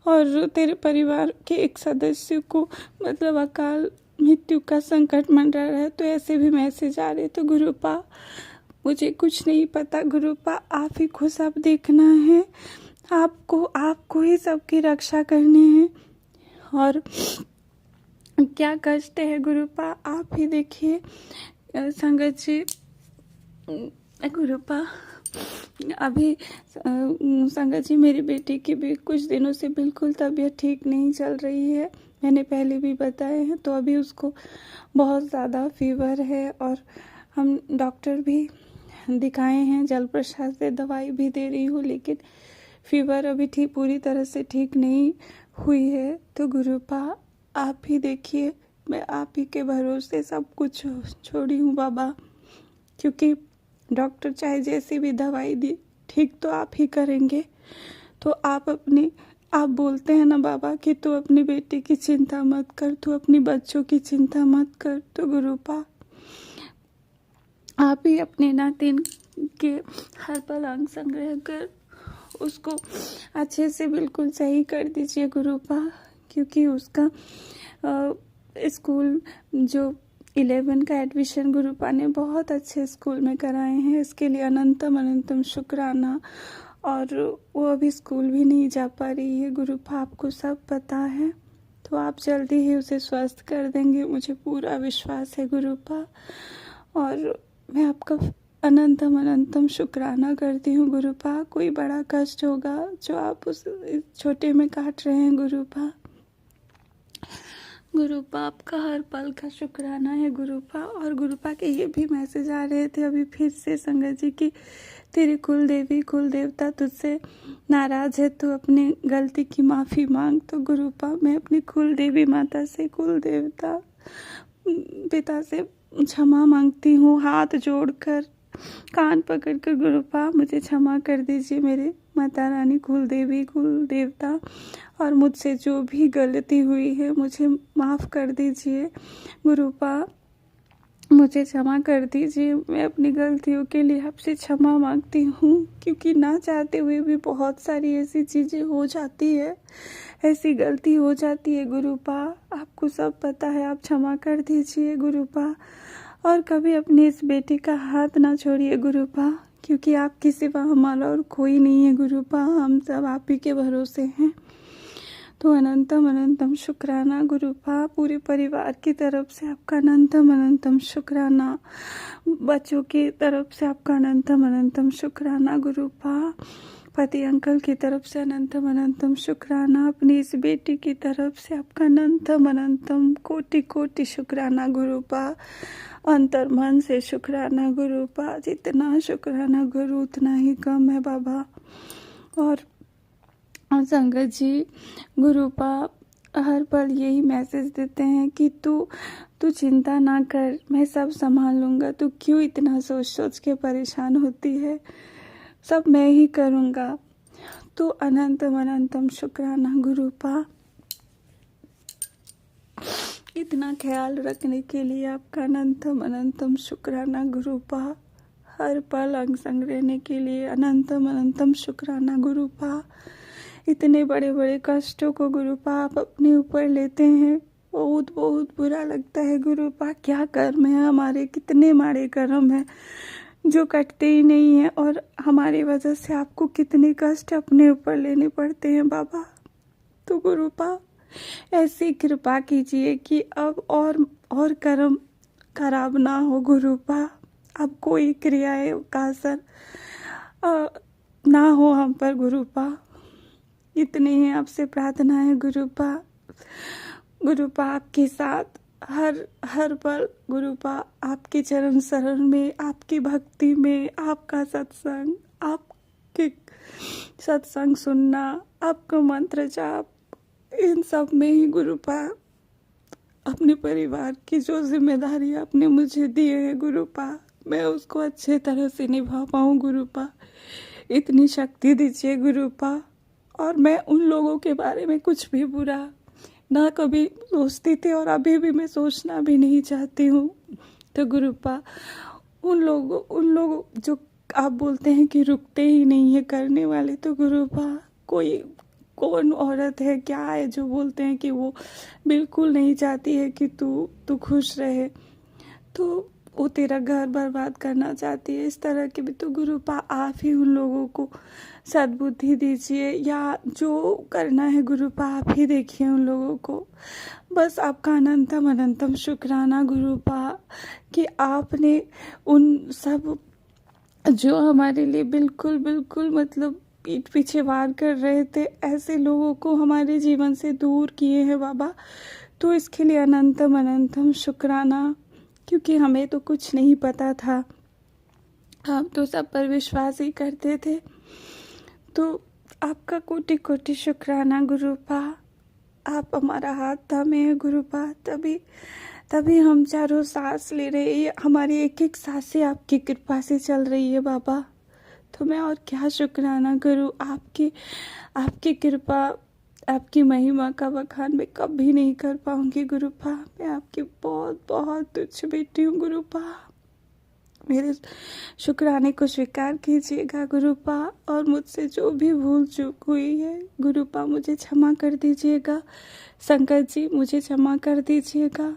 और तेरे परिवार के एक सदस्य को मतलब अकाल मृत्यु का संकट मंडरा रहा है। तो ऐसे भी मैसेज आ रहे। तो गुरुपा मुझे कुछ नहीं पता गुरुपा, आप ही को सब देखना है, आपको ही सबकी रक्षा करनी है, और क्या कष्ट है गुरुपा आप ही देखिए। संगत जी, गुरुपा अभी संगत जी मेरी बेटी की भी कुछ दिनों से बिल्कुल तबीयत ठीक नहीं चल रही है, मैंने पहले भी बताए हैं। तो अभी उसको बहुत ज़्यादा फीवर है और हम डॉक्टर भी दिखाए हैं, जल प्रसाद से दवाई भी दे रही हूँ, लेकिन फीवर अभी पूरी तरह से ठीक नहीं हुई है। तो गुरुपा आप ही देखिए, मैं आप ही के भरोसे सब कुछ छोड़ी हूँ बाबा, क्योंकि डॉक्टर चाहे जैसी भी दवाई दी ठीक तो आप ही करेंगे। तो आप बोलते हैं ना बाबा कि तू अपनी बेटी की चिंता मत कर, तू अपनी बच्चों की चिंता मत कर। तो गुरुपा आप ही अपने नातिन के हर पल अंग संग्रह कर उसको अच्छे से बिल्कुल सही कर दीजिए गुरुपा, क्योंकि उसका स्कूल जो 11 का एडमिशन गुरुपा ने बहुत अच्छे स्कूल में कराए हैं, इसके लिए अनंतम अनंतम शुक्राना। और वो अभी स्कूल भी नहीं जा पा रही है गुरुपा, आपको सब पता है। तो आप जल्दी ही उसे स्वस्थ कर देंगे, मुझे पूरा विश्वास है गुरुपा। और मैं आपका अनंतम अनंतम शुक्राना करती हूँ गुरुपा। कोई बड़ा कष्ट होगा जो आप उस छोटे में काट रहे हैं गुरुपा। गुरुपा आपका हर पल का शुक्राना है गुरुपा। और गुरुपा के ये भी मैसेज आ रहे थे अभी फिर से संगत जी की, तेरी कुल देवी कुल देवता तुझसे नाराज है, तो अपनी गलती की माफ़ी मांग। तो गुरुपा मैं अपनी कुल देवी माता से, कुल देवता पिता से क्षमा मांगती हूँ, हाथ जोड़कर कान पकड़कर गुरुपा मुझे क्षमा कर दीजिए मेरे माता रानी कुल देवी कुल देवता, और मुझसे जो भी गलती हुई है मुझे माफ़ कर दीजिए गुरुपा, मुझे क्षमा कर दीजिए। मैं अपनी गलतियों के लिए आपसे क्षमा मांगती हूँ, क्योंकि ना चाहते हुए भी बहुत सारी ऐसी चीज़ें हो जाती है, ऐसी गलती हो जाती है गुरुपा, आपको सब पता है। आप क्षमा कर दीजिए गुरुपा, और कभी अपनी इस बेटी का हाथ ना छोड़िए गुरुपा, क्योंकि आपके सिवा हमारा और कोई नहीं है गुरुपा, हम सब आप ही के भरोसे हैं। तो अनंतम अनंतम शुक्राना गुरुपा, पूरे परिवार की तरफ से आपका अनंतम अनंतम शुक्राना, बच्चों की तरफ से आपका अनंतम अनंतम शुक्राना गुरुपा, पति अंकल की तरफ से अनंतम अनंतम शुक्राना, अपनी इस बेटी की तरफ से आपका अनंतम अनंतम कोटि कोटि शुक्राना गुरुपा, अंतर मन से शुक्राना गुरुपा। जितना शुक्राना गुरु उतना ही कम है बाबा। और संगत जी, गुरुपा हर पल यही मैसेज देते हैं कि तू चिंता ना कर, मैं सब संभाल लूँगा, तू क्यों इतना सोच सोच के परेशान होती है, सब मैं ही करूँगा। तो अनंतम अनंतम शुक्राना गुरुपा, इतना ख्याल रखने के लिए आपका अनंतम अनंतम शुक्राना गुरुपा, हर पल अंग संग रहने के लिए अनंतम अनंतम शुक्राना गुरुपा। इतने बड़े बड़े कष्टों को गुरुपा आप अपने ऊपर लेते हैं, बहुत बहुत बुरा लगता है गुरुपा। क्या कर्म है हमारे, कितने माड़े कर्म हैं जो कटते ही नहीं हैं, और हमारी वजह से आपको कितने कष्ट अपने ऊपर लेने पड़ते हैं बाबा। तो गुरुपा ऐसी कृपा कीजिए कि अब और कर्म खराब ना हो गुरुपा, अब कोई क्रियाएं का असर ना हो हम पर गुरुपा, इतनी ही आपसे प्रार्थना है गुरुपा। गुरुपा आपके साथ हर पल गुरुपा, आपके चरण शरण में, आपकी भक्ति में, आपका सत्संग, कि सत्संग सुनना, आपका मंत्र जाप, इन सब में ही गुरुपा अपने परिवार की जो जिम्मेदारी आपने मुझे दी है गुरुपा, मैं उसको अच्छे तरह से निभा पाऊँ गुरुपा, इतनी शक्ति दीजिए गुरुपा। और मैं उन लोगों के बारे में कुछ भी बुरा ना कभी सोचती थी और अभी भी मैं सोचना भी नहीं चाहती हूँ। तो गुरुपा उन लोगों जो आप बोलते हैं कि रुकते ही नहीं है करने वाले, तो गुरुपा कौन औरत है, क्या है जो बोलते हैं कि वो बिल्कुल नहीं चाहती है कि तू खुश रहे, तो वो तेरा घर बर्बाद करना चाहती है, इस तरह के भी। तो गुरुपा आप ही उन लोगों को सद्बुद्धि दीजिए, या जो करना है गुरुपा आप ही देखिए उन लोगों को। बस आपका अनंतम अनंतम शुक्राना गुरुपा कि आपने उन सब जो हमारे लिए बिल्कुल बिल्कुल मतलब पीठ पीछे वार कर रहे थे, ऐसे लोगों को हमारे जीवन से दूर किए हैं बाबा। तो इसके लिए अनंतम अनंतम शुक्राना, क्योंकि हमें तो कुछ नहीं पता था, हम तो सब पर विश्वास ही करते थे। तो आपका कोटि कोटि शुक्राना गुरुपा, आप हमारा हाथ थामे हैं गुरुपा, तभी हम चारों सांस ले रहे हैं, हमारी एक एक सांसें आपकी कृपा से चल रही है बाबा। तो मैं और क्या शुक्राना करूँ, आपकी कृपा, आपकी महिमा का बखान मैं कभी नहीं कर पाऊंगी गुरुपा। मैं आपकी बहुत बहुत तुच्छ बेटी हूँ गुरुपा, मेरे शुक्राने को स्वीकार कीजिएगा गुरुपा, और मुझसे जो भी भूल चूक हुई है गुरुपा मुझे क्षमा कर दीजिएगा। संकट जी मुझे क्षमा कर दीजिएगा,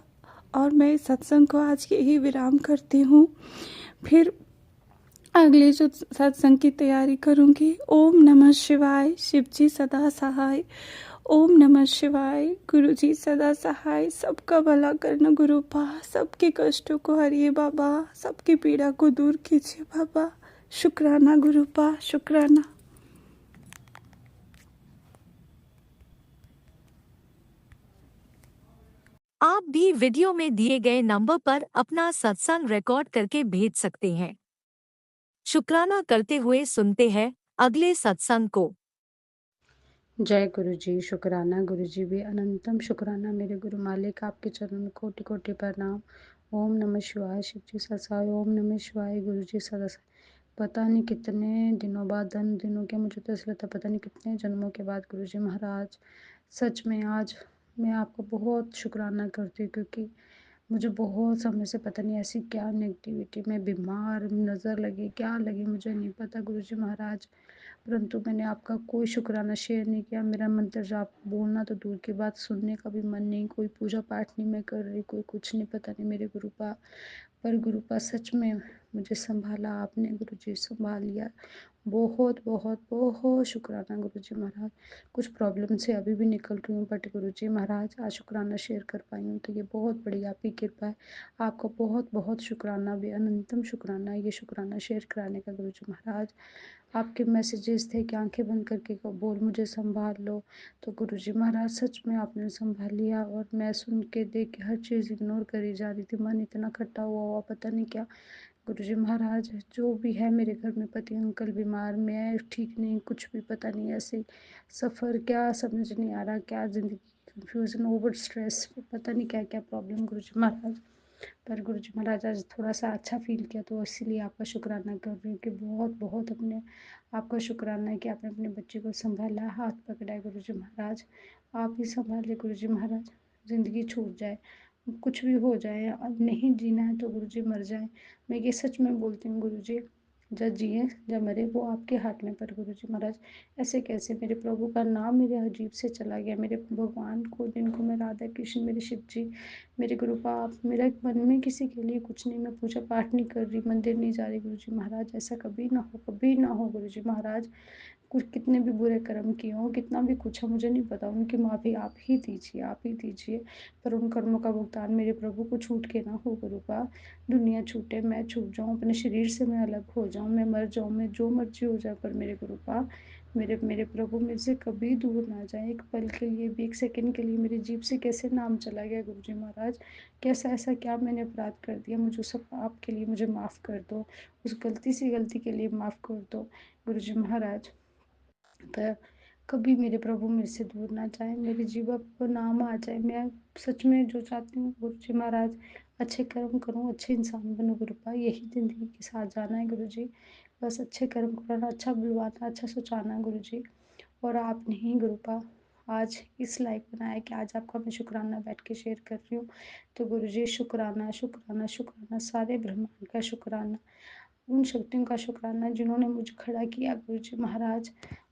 और मैं सत्संग को आज यही विराम करती हूँ, फिर अगले जो सत्संग की तैयारी करूँगी। ओम नमः शिवाय, शिव जी सदा सहाय। ओम नमः शिवाय, गुरु जी सदा सहाय। सबका भला करना गुरुपा, सबके कष्टों को हरिए बाबा, सबकी पीड़ा को दूर कीजिए बाबा। शुक्राना गुरुपा, शुक्राना। आप भी वीडियो में दिए गए नंबर पर अपना सत्संग रिकॉर्ड करके भेज सकते हैं। शुक्राना करते हुए सुनते हैं अगले सत्संग को। जय गुरु जी। शुक्राना गुरु जी भी अनंतम शुक्राना मेरे गुरु मालिक, आपके चरणों में कोटि कोटि प्रणाम। ओम नमः शिवाय, शिव जी ससाय। ओम नमः शिवाय, गुरु जी सदा। पता नहीं कितने दिनों बाद, दिनों के मुझे तो ऐसा लगता पता नहीं कितने जन्मों के बाद गुरु जी महाराज, सच में आज मैं आपको बहुत शुक्राना करती हूँ, क्योंकि मुझे बहुत समय से पता नहीं ऐसी क्या नेगेटिविटी में बीमार नज़र लगी, क्या लगी मुझे नहीं पता गुरु जी महाराज, परंतु मैंने आपका कोई शुक्राना शेयर नहीं किया। मेरा मंत्र जाप बोलना तो दूर की बात, सुनने का भी मन नहीं, कोई पूजा पाठ नहीं मैं कर रही, कोई कुछ नहीं, पता नहीं मेरे गुरुपा। पर गुरुपा सच में मुझे संभाला आपने, गुरु जी संभाल लिया। बहुत बहुत बहुत शुक्राना गुरु जी महाराज। कुछ प्रॉब्लम से अभी भी निकल रही हूँ, बट गुरु जी महाराज आज शुक्राना शेयर कर पाई हूँ, तो ये बहुत बड़ी आपकी कृपा है। आपका बहुत बहुत शुक्राना भी, अनंतम शुक्राना ये शुक्राना शेयर कराने का गुरु जी महाराज। आपके मैसेजेस थे कि आंखें बंद करके बोल मुझे संभाल लो, तो गुरु जी महाराज सच में आपने संभाल लिया। और मैं सुन के देख के हर चीज़ इग्नोर करी जा रही थी, मन इतना खट्टा हुआ पता नहीं क्या। गुरु जी महाराज जो भी है मेरे घर में, पति अंकल बीमार, मैं ठीक नहीं, कुछ भी पता नहीं, ऐसे सफ़र क्या समझ नहीं आ रहा, क्या ज़िंदगी कंफ्यूजन, ओवर स्ट्रेस, पता नहीं क्या क्या प्रॉब्लम गुरु जी महाराज। पर गुरु जी महाराज आज थोड़ा सा अच्छा फील किया, तो इसीलिए आपका शुक्राना कर रही हूँ कि बहुत बहुत अपने आपका शुक्राना है कि आपने अपने बच्चे को संभाला, हाथ पकड़ा है गुरु जी महाराज। आप ही संभाले गुरु जी महाराज, ज़िंदगी छूट जाए, कुछ भी हो जाए, अब नहीं जीना है तो गुरु जी मर जाए, मैं ये सच में बोलती हूँ गुरु जी। जब जिए जब मरे वो आपके हाथ में, पर गुरु जी महाराज ऐसे कैसे मेरे प्रभु का नाम मेरे अजीब से चला गया, मेरे भगवान को, जिनको मैं राधा कृष्ण, मेरे शिव जी, मेरे गुरु पाप, मेरा मन में किसी के लिए कुछ नहीं, मैं पूजा पाठ नहीं कर रही, मंदिर नहीं जा रही गुरु जी महाराज, ऐसा कभी ना हो, कभी ना हो गुरु जी महाराज। कुछ कितने भी बुरे कर्म किए हों, कितना भी कुछ है मुझे नहीं पता, उनकी माफ़ी आप ही दीजिए, आप ही दीजिए, पर उन कर्मों का भुगतान मेरे प्रभु को छूट के ना हो गुरुपा। दुनिया छूटे, मैं छूट जाऊँ, अपने शरीर से मैं अलग हो जाऊँ, मैं मर जाऊँ, मैं जो मर्जी हो जाए, पर मेरे गुरुपा मेरे मेरे प्रभु मेरे से कभी दूर ना जाए, एक पल के लिए भी, एक सेकंड के लिए मेरी जीभ से कैसे नाम चला गया गुरुजी महाराज, कैसा ऐसा क्या मैंने अपराध कर दिया, मुझे सब आपके लिए मुझे माफ़ कर दो, उस गलती के लिए माफ़ कर दो गुरुजी महाराज। पर कभी मेरे प्रभु मेरे से दूर ना जाए, मेरी जीवा पर नाम आ जाए। मैं सच में जो चाहती हूँ गुरुजी महाराज, अच्छे कर्म करूँ, अच्छे इंसान बनूँ गुरुपा, यही ज़िंदगी के साथ जाना है गुरुजी। बस अच्छे कर्म करना, अच्छा बुलवाना, अच्छा सोचाना गुरुजी। और आपने ही गुरुपा आज इस लायक बनाया कि आज आपका मैं शुक्राना बैठ के शेयर कर रही हूँ। तो गुरुजी शुक्राना शुक्राना शुक्राना, सारे ब्रह्मांड का शुक्राना, उन शक्तियों का शुक्राना जिन्होंने मुझे खड़ा किया गुरुजी महाराज।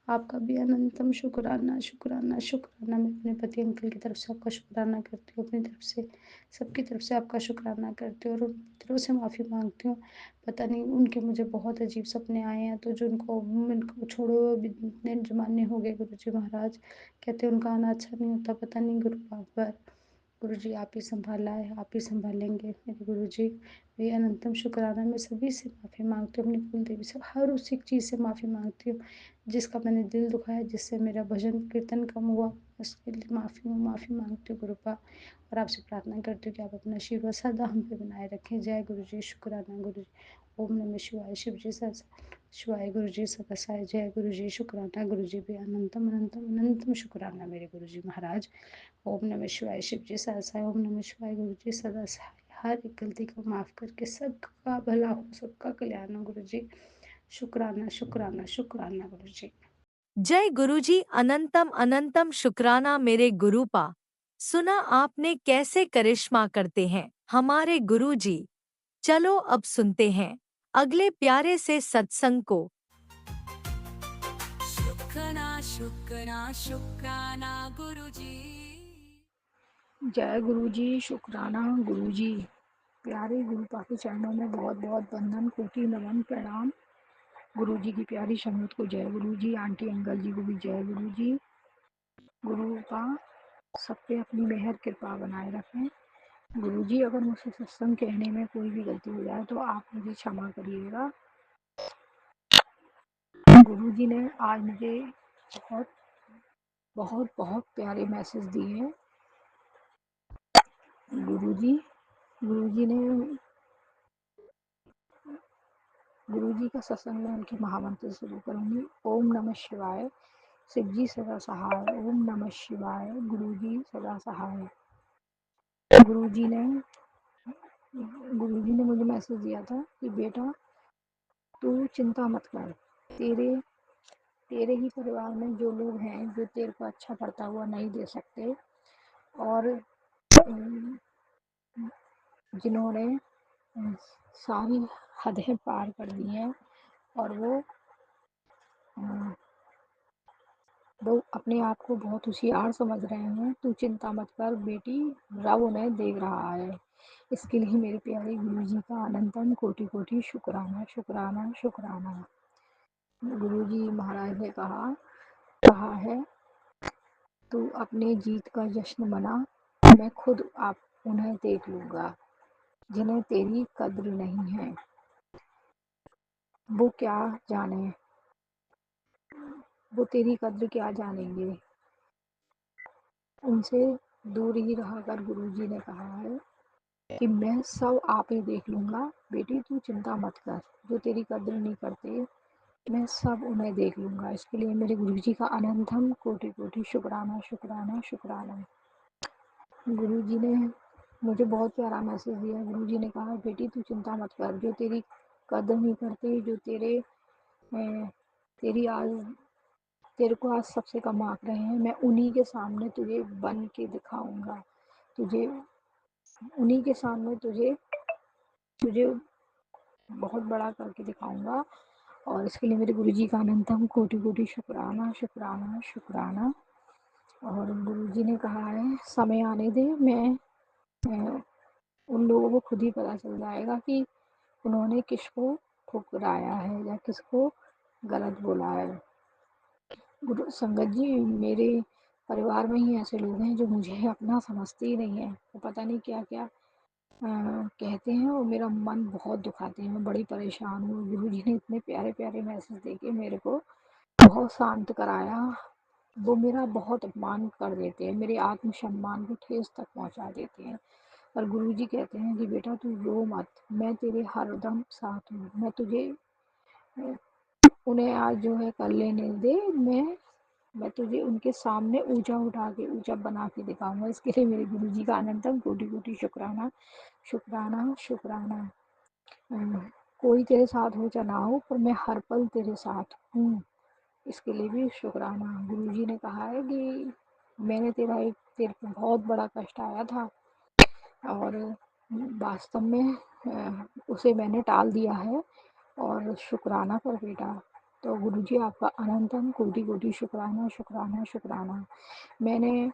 आपका भी अनंतम शुक्राना शुक्राना शुक्राना। मैं अपने पति अंकल की तरफ से आपका शुक्राना करती हूँ, अपनी तरफ से सबकी तरफ से आपका शुक्राना करती हूँ और उन मित्रों से माफ़ी मांगती हूँ। पता नहीं उनके मुझे बहुत अजीब सपने आए हैं, तो जो उनको छोड़े हुए भी इतने ज़माने हो गए गुरुजी महाराज, कहते उनका आना अच्छा नहीं होता, पता नहीं गुरु पर गुरुजी आप ही संभाला है, आप ही संभालेंगे मेरे गुरुजी। वे अनंतम शुक्राना। मैं सभी से माफ़ी मांगती हूँ, अपनी कुल देवी से हर उसी चीज़ से माफ़ी मांगती हूँ जिसका मैंने दिल दुखाया, जिससे मेरा भजन कीर्तन कम हुआ, उसके लिए माफ़ी मांगती हूँ गुरुपा। और आपसे प्रार्थना करती हूँ कि आप अपना आशीर्वाद सदा हम पे बनाए रखें। जय गुरु जी, शुक्राना गुरु जी। ओम नमः शिवाय, शिव जी शिवाय, गुरु जी सदासाय। जय गुरु जी, शुक्राना गुरु जी भी अनंतम अनंतम अनंतम शुक्राना मेरे गुरु जी महाराज। ओम नमः शिवाय, शिव जी सदासाय। ओम नमः शिवाय, गुरु जी सदासाय। हर एक गलती को माफ़ करके सबका भला हो, सबका कल्याण हो गुरु जी। शुक्राना शुक्राना शुक्राना गुरु जी। जय गुरुजी, अनंतम अनंतम शुक्राना मेरे गुरुपा। सुना आपने कैसे करिश्मा करते हैं हमारे गुरुजी। चलो अब सुनते हैं अगले प्यारे से सत्संग को। शुक्राना शुक्राना शुक्राना गुरुजी। जय गुरु जी, शुक्राना गुरु जी। प्यारे गुरु पाके चरणों में बहुत बहुत वंदन, कोटि नमन प्रणाम। गुरु जी की प्यारी संगत को जय गुरु जी, आंटी अंकल जी को भी जय गुरु जी। गुरु का सब पे अपनी मेहर कृपा बनाए रखें। गुरु जी अगर मुझसे सत्संग कहने में कोई भी गलती हो जाए तो आप मुझे क्षमा करिएगा। गुरु जी ने आज मुझे बहुत बहुत बहुत प्यारे मैसेज दिए हैं। गुरु जी ने गुरु जी का सत्संग में उनके महामंत्र शुरू करूंगी। ओम नमः शिवाय, शिव जी सदा सहाय। ओम नमः शिवाय, गुरु जी सदा सहाय। गुरु जी ने मुझे मैसेज दिया था कि बेटा तू चिंता मत कर, तेरे तेरे ही परिवार में जो लोग हैं जो तेरे को अच्छा पड़ता हुआ नहीं दे सकते और जिन्होंने सारी हदें पार कर दी हैं और वो अपने आप को बहुत होशियार समझ रहे हैं, तू चिंता मत कर बेटी, रब उन्हें देख रहा है। इसके लिए मेरे प्यारे गुरु जी का अनंतम कोटि कोटि शुक्राना शुक्राना शुक्राना। गुरु जी महाराज ने कहा है तू अपने जीत का जश्न मना, मैं खुद आप उन्हें देख लूँगा जिन्हें तेरी कद्र नहीं है। वो क्या जाने, वो तेरी कद्र क्या जानेंगे, उनसे दूर ही रहा कर। गुरु जी ने कहा है कि मैं सब आप ही देख लूँगा बेटी, तू चिंता मत कर, जो तेरी कद्र नहीं करते मैं सब उन्हें देख लूँगा। इसके लिए मेरे गुरु जी का अनंतम कोटि कोटि शुक्राना शुक्राना शुक्राना। गुरु जी ने मुझे बहुत प्यारा मैसेज दिया। गुरु जी ने कहा बेटी तू चिंता मत कर, जो तेरी कदर नहीं करते, जो तेरी आज तेरे को आज सबसे कम आंक रहे हैं, मैं उन्हीं के सामने तुझे बन के दिखाऊंगा, तुझे उन्हीं के सामने तुझे तुझे बहुत बड़ा करके दिखाऊंगा। और इसके लिए मेरे गुरु जी का अनंतम कोटि कोटि शुक्राना शुक्राना शुक्राना। और गुरु जी ने कहा है समय आने दे, मैं उन लोगों को खुद ही पता चल जाएगा कि उन्होंने किसको ठुकराया है या किसको गलत बोला है। गुरु संगत जी, मेरे परिवार में ही ऐसे लोग हैं जो मुझे अपना समझते ही नहीं है, वो पता नहीं क्या क्या कहते हैं और मेरा मन बहुत दुखाते हैं, मैं बड़ी परेशान हूँ। गुरु जी ने इतने प्यारे प्यारे मैसेज देके मेरे को बहुत शांत कराया। वो मेरा बहुत अपमान कर देते हैं, मेरे आत्मसम्मान को ठेस तक पहुँचा देते हैं। पर गुरुजी कहते हैं कि बेटा तू रो मत, मैं तेरे हरदम साथ हूँ। मैं तुझे उन्हें आज जो है कर लेने दे, मैं तुझे उनके सामने ऊँचा उठा के ऊँचा बना के दिखाऊँगा। इसके लिए मेरे गुरुजी का अनंतम कोटि-कोटि शुक्राना, शुक्राना, शुक्राना। कोई तेरे साथ हो या ना हो, पर मैं हर पल तेरे साथ हूँ। इसके लिए भी शुक्राना। गुरुजी ने कहा है कि मैंने तेरे पे बहुत बड़ा कष्ट आया था और वास्तव में उसे मैंने टाल दिया है और शुक्राना कर बेटा। तो गुरुजी आपका अनंतम कोटि-कोटि शुक्राना, शुक्राना, शुक्राना। मैंने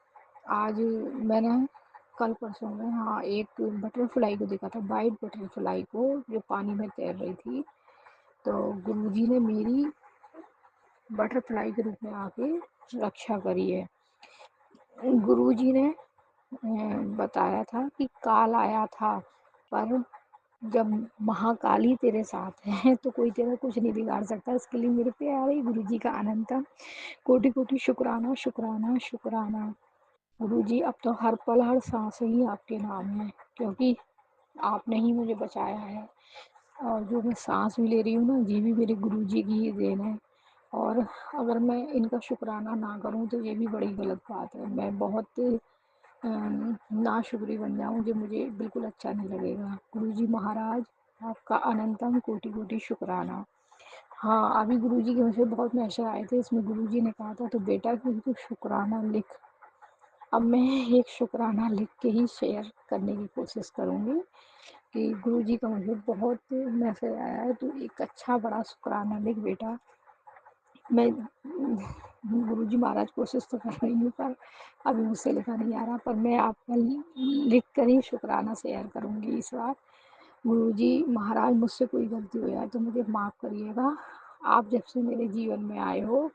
आज मैंने कल परसों में हाँ, एक बटरफ्लाई को देखा था, व्हाइट बटरफ्लाई को जो पानी में तैर रही थी। तो गुरुजी ने मेरी बटरफ्लाई के रूप में आके रक्षा करी है। गुरुजी ने बताया था कि काल आया था, पर जब महाकाली तेरे साथ है तो कोई तेरा कुछ नहीं बिगाड़ सकता। इसके लिए मेरे प्यारे गुरुजी का अनंतम कोटि-कोटि शुक्राना, शुक्राना, शुक्राना। गुरुजी अब तो हर पल हर सांस ही आपके नाम है, क्योंकि आपने ही मुझे बचाया है। और जो मैं सांस भी ले रही हूँ ना, ये भी मेरे गुरुजी की ही देन है। और अगर मैं इनका शुक्राना ना करूँ तो ये भी बड़ी गलत बात है। मैं बहुत नाशुक्री बन जाऊँ, जो मुझे बिल्कुल अच्छा नहीं लगेगा। गुरुजी महाराज आपका अनंतम कोटि-कोटि शुक्राना। हाँ, अभी गुरुजी के मुझे बहुत मैसेज आए थे, इसमें गुरुजी ने कहा था तो बेटा तू शुक्राना लिख। अब मैं एक शुक्राना लिख के ही शेयर करने की कोशिश करूँगी कि गुरुजी का मुझे बहुत मैसेज आया है, तू एक अच्छा बड़ा शुक्राना लिख बेटा। मैं गुरुजी महाराज कोशिश तो कर रही हूँ, पर अभी मुझसे लिखा नहीं आ रहा, पर मैं आपका लिख कर ही शुक्राना शेयर करूँगी इस बार। गुरुजी महाराज मुझसे कोई गलती हो जाए तो मुझे माफ़ करिएगा। आप जब से मेरे जीवन में आए हो,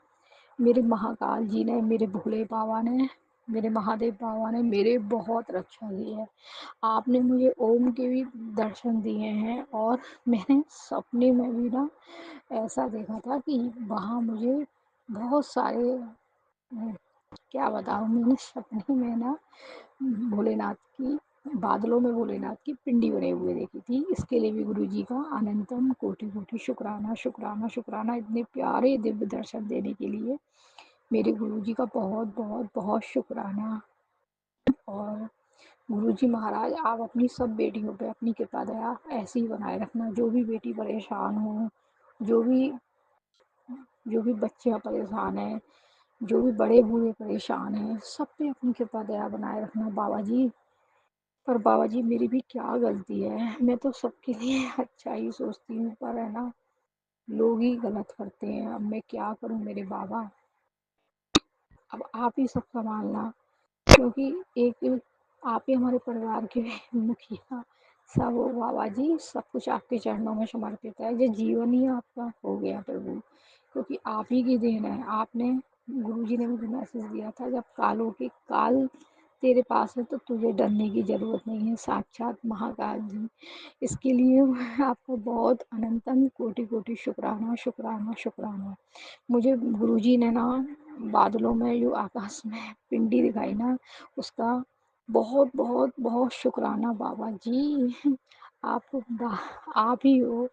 मेरे महाकाल जी ने, मेरे भोले बाबा ने, मेरे महादेव बाबा ने मेरे बहुत रक्षा की है। आपने मुझे ओम के भी दर्शन दिए हैं और मैंने सपने में भी ना ऐसा देखा था कि वहाँ मुझे बहुत सारे क्या बताऊँ, मैंने सपने में ना भोलेनाथ की बादलों में भोलेनाथ की पिंडी बने हुए देखी थी। इसके लिए भी गुरुजी का अनंतम कोटि-कोटि शुक्राना, शुक्राना, शुक्राना। इतने प्यारे दिव्य दर्शन देने के लिए मेरे गुरुजी का बहुत बहुत बहुत शुक्राना। और गुरुजी महाराज आप अपनी सब बेटियों पे अपनी कृपा दया ऐसी ही बनाए रखना। जो भी बेटी परेशान हो, जो भी जो भी बच्चियाँ परेशान हैं, जो भी बड़े बूढ़े परेशान हैं, सब पे अपनी कृपा दया बनाए रखना बाबा जी। पर बाबा जी मेरी भी क्या गलती है, मैं तो सबके लिए अच्छा ही सोचती हूँ, पर है ना लोग ही गलत करते हैं। अब मैं क्या करूँ मेरे बाबा, अब आप ही सब संभालना, क्योंकि एक आप ही हमारे परिवार के मुखिया सब हो बाबा जी। सब कुछ आपके चरणों में समर्पित है, ये जीवन ही आपका हो गया प्रभु, क्योंकि आप ही की देन है। आपने गुरुजी ने मुझे मैसेज दिया था, जब कालों के काल तेरे पास है तो तुझे डरने की ज़रूरत नहीं है, साक्षात महाकाल जी। इसके लिए आपका बहुत अनंतम कोटि-कोटि शुक्राना, शुक्राना, शुक्राना। मुझे गुरुजी ने ना बादलों में जो आकाश में पिंडी दिखाई ना, उसका बहुत बहुत बहुत शुक्राना बाबा जी। आप आप ही हो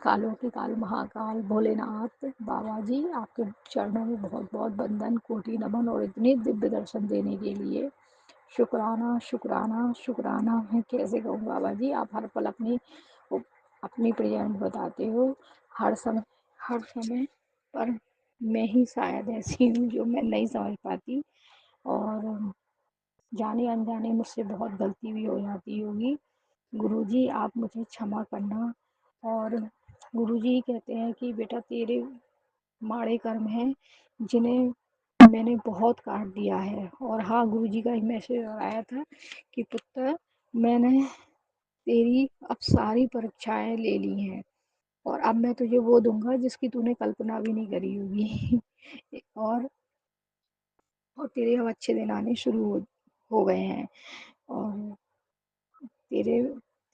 कालों के काल महाकाल भोलेनाथ बाबा जी। आपके चरणों में बहुत बहुत वंदन, कोटि नमन, और इतने दिव्य दर्शन देने के लिए शुक्राना, शुक्राना, शुक्राना। मैं कैसे कहूँ बाबा जी, आप हर पल अपनी प्रेजेंस बताते हो हर समय, पर मैं ही शायद ऐसी हूँ जो मैं नहीं समझ पाती, और जाने अनजाने मुझसे बहुत गलती भी हो जाती होगी। गुरुजी आप मुझे क्षमा करना। और गुरुजी कहते हैं कि बेटा तेरे माड़े कर्म हैं जिन्हें मैंने बहुत काट दिया है। और हाँ, गुरुजी का एक मैसेज और आया था कि पुत्र मैंने तेरी अब सारी परीक्षाएं ले ली हैं, और अब मैं तुझे वो दूंगा जिसकी तूने कल्पना भी नहीं करी होगी। और तेरे अब अच्छे दिन आने शुरू हो गए हैं, और तेरे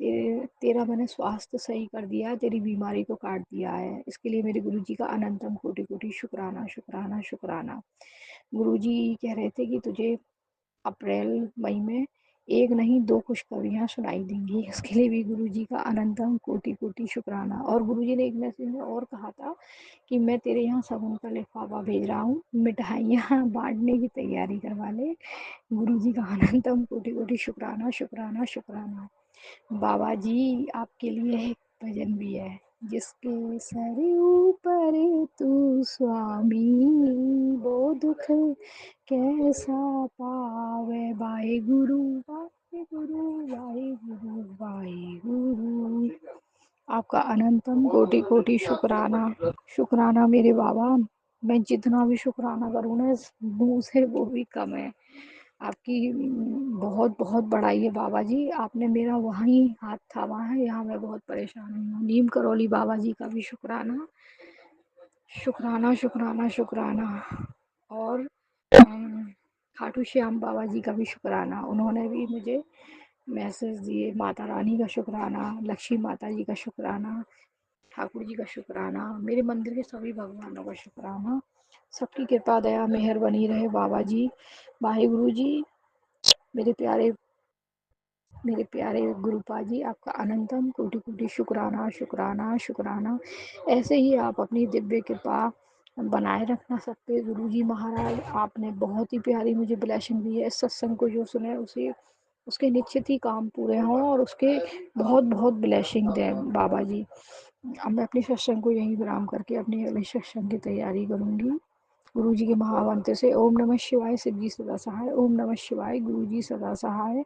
तेरा मैंने स्वास्थ्य सही कर दिया है, तेरी बीमारी को काट दिया है। इसके लिए मेरे गुरुजी का अनंतम कोटि-कोटि शुक्राना, शुक्राना, शुक्राना। गुरुजी कह रहे थे कि तुझे अप्रैल, मई में 1 नहीं 2 खुशखबरियाँ सुनाई देंगी। इसके लिए भी गुरुजी का अनंतम कोटि-कोटि शुक्राना। और गुरुजी ने एक मैसेज में और कहा था कि मैं तेरे यहाँ साबुन का लिफाफा भेज रहा हूँ, मिठाइयाँ बाँटने की तैयारी करवा ले। गुरुजी का अनंतम कोटि-कोटि शुक्राना, शुक्राना, शुक्राना। बाबा जी आपके लिए एक भजन भी है। जिसके सर ऊपर तू स्वामी, वो दुख कैसा पावे। वाहेगुरु वाहेगुरु वाहेगुरु वाहेगुरु। आपका अनंतम कोटि कोटि शुक्राना। शुक्राना मेरे बाबा, मैं जितना भी शुक्राना करूँ ना इस मुँह से वो भी कम है। आपकी बहुत बहुत बड़ाई है बाबा जी। आपने मेरा वहीं हाथ थामा है, यहाँ मैं बहुत परेशान हूँ। नीम करौली बाबा जी का भी शुक्राना, शुक्राना, शुक्राना, शुक्राना। और खाटू श्याम बाबा जी का भी शुक्राना। उन्होंने भी मुझे मैसेज दिए। माता रानी का शुक्राना, लक्ष्मी माता जी का शुक्राना, ठाकुर जी का शुक्राना, मेरे मंदिर के सभी भगवानों का शुक्राना। सबकी कृपा दया मेहर बनी रहे बाबा जी। वाहेगुरु जी। मेरे प्यारे गुरुपा जी, आपका अनंतम कोटि कोटि शुक्राना, शुक्राना, शुक्राना। ऐसे ही आप अपनी दिव्य कृपा बनाए रखना सब पे। गुरु जी महाराज, आपने बहुत ही प्यारी मुझे ब्लेसिंग दी है। इस सत्संग को जो सुने उसे उसके निश्चित ही काम पूरे हों और उसके बहुत बहुत ब्लेसिंग दें बाबा जी। अब मैं अपने सत्संग को यहीं विराम करके अपनी अगले सत्संग की तैयारी करूँगी। गुरु जी के महामंत्र से ओम नमः शिवाय, शिव जी सदा सहाय। ओम नमः शिवाय, गुरु जी सदा सहाय।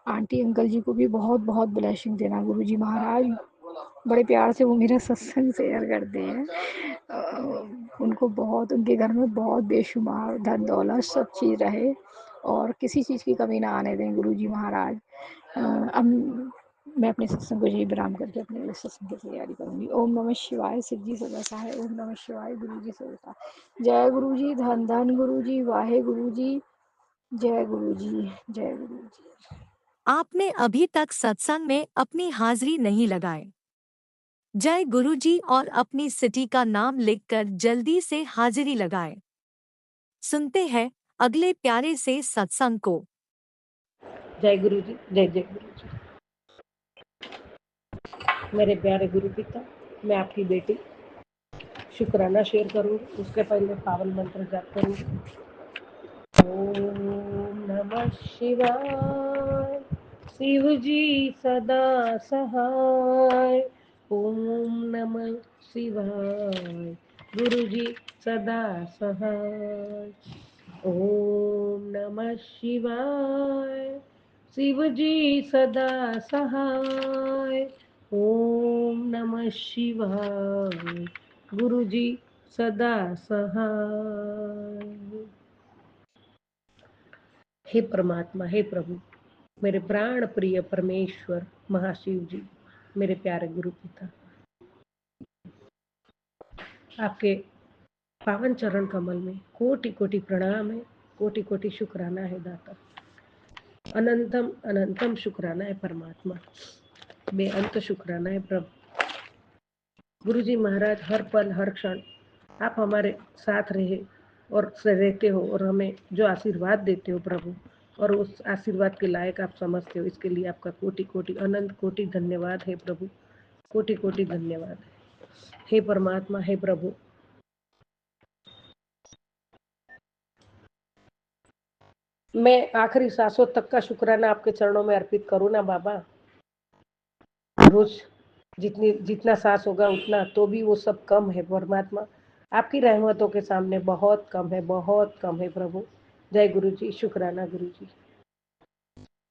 आंटी अंकल जी को भी बहुत बहुत ब्लेसिंग देना गुरु जी महाराज। बड़े प्यार से वो मेरा सत्संग शेयर करते हैं। उनको बहुत, उनके घर में बहुत बेशुमार धन दौलत सब चीज़ रहे और किसी चीज़ की कमी ना आने दें गुरु जी महाराज। अब मैं अपने सत्संग को यही विराम करके अपने अगले सत्संग की तैयारी करूँगी। ओम नमः शिवाय, शिव जी सदा सहाय। ओम नमः शिवाय, गुरु जी सदा सहाय। जय गुरु जी, धन धन गुरु जी, वाहे गुरु जी, जय गुरु जी, जय गुरु जी। आपने अभी तक सत्संग में अपनी हाजिरी नहीं लगाई। जय गुरुजी और अपनी सिटी का नाम लिखकर जल्दी से हाजिरी लगाएं। सुनते हैं अगले प्यारे से सत्संग को। जय गुरु जी, जय जय गुरु जी। मेरे प्यारे गुरु पिता, मैं आपकी बेटी शुक्राना शेयर करूँगी। उसके पहले पावन मंत्र जाप करूँगी। ओम नमः शिवाय, शिव जी सदा सहाय। ओम नमः शिवाय, गुरु जी सदा सहाय। ओम नमः शिवाय, शिव जी सदा सहाय। ओम नमः शिवाय, गुरु जी सदा सहाय। हे परमात्मा, हे प्रभु, मेरे प्राण प्रिय परमेश्वर महाशिव जी, मेरे प्यारे गुरु पिता, आपके पावन चरण कमल में कोटि कोटि प्रणाम है, कोटि कोटि शुक्राना है दाता। अनंतम अनंतम शुक्राना है परमात्मा, बेअंत शुक्राना है प्रभु। गुरु जी महाराज, हर पल हर क्षण आप हमारे साथ रहे और रहते हो और हमें जो आशीर्वाद देते हो प्रभु, और उस आशीर्वाद के लायक आप समझते हो, इसके लिए आपका कोटि कोटि अनंत कोटि धन्यवाद है प्रभु। कोटि कोटि धन्यवाद हे परमात्मा, हे प्रभु। मैं आखिरी सांसों तक का शुक्राना आपके चरणों में अर्पित करूँ ना बाबा। रोज जितना सांस होगा उतना, तो भी वो सब कम है परमात्मा। आपकी रहमतों के सामने बहुत कम है, बहुत कम है प्रभु। जय गुरु जी, शुक्राना गुरु जी।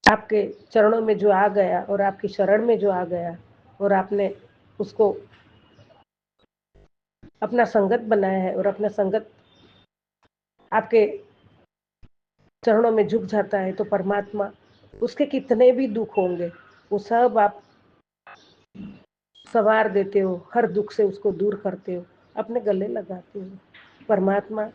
आपके चरणों में जो आ गया और आपकी शरण में जो आ गया और आपने उसको अपना संगत बनाया है और अपना संगत आपके चरणों में झुक जाता है, तो परमात्मा उसके कितने भी दुख होंगे वो सब आप सवार देते हो, हर दुख से उसको दूर करते हो, अपने गले लगाते हो परमात्मा।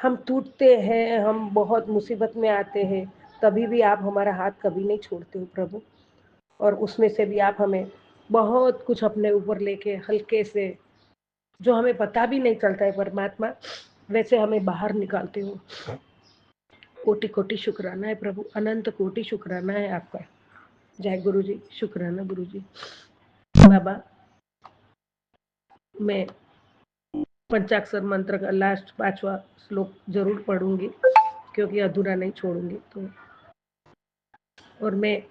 हम टूटते हैं, हम बहुत मुसीबत में आते हैं, तभी भी आप हमारा हाथ कभी नहीं छोड़ते हो प्रभु। और उसमें से भी आप हमें बहुत कुछ अपने ऊपर लेके हल्के से, जो हमें पता भी नहीं चलता है परमात्मा, वैसे हमें बाहर निकालते हो। कोटि कोटि शुक्राना है प्रभु, अनंत कोटि शुक्राना है आपका। जय गुरु जी, शुक्राना गुरु जी। बाबा, मैं पंचाक्षर मंत्र का लास्ट 5वां श्लोक जरूर पढ़ूंगी, क्योंकि अधूरा नहीं छोड़ूंगी। तो और मैं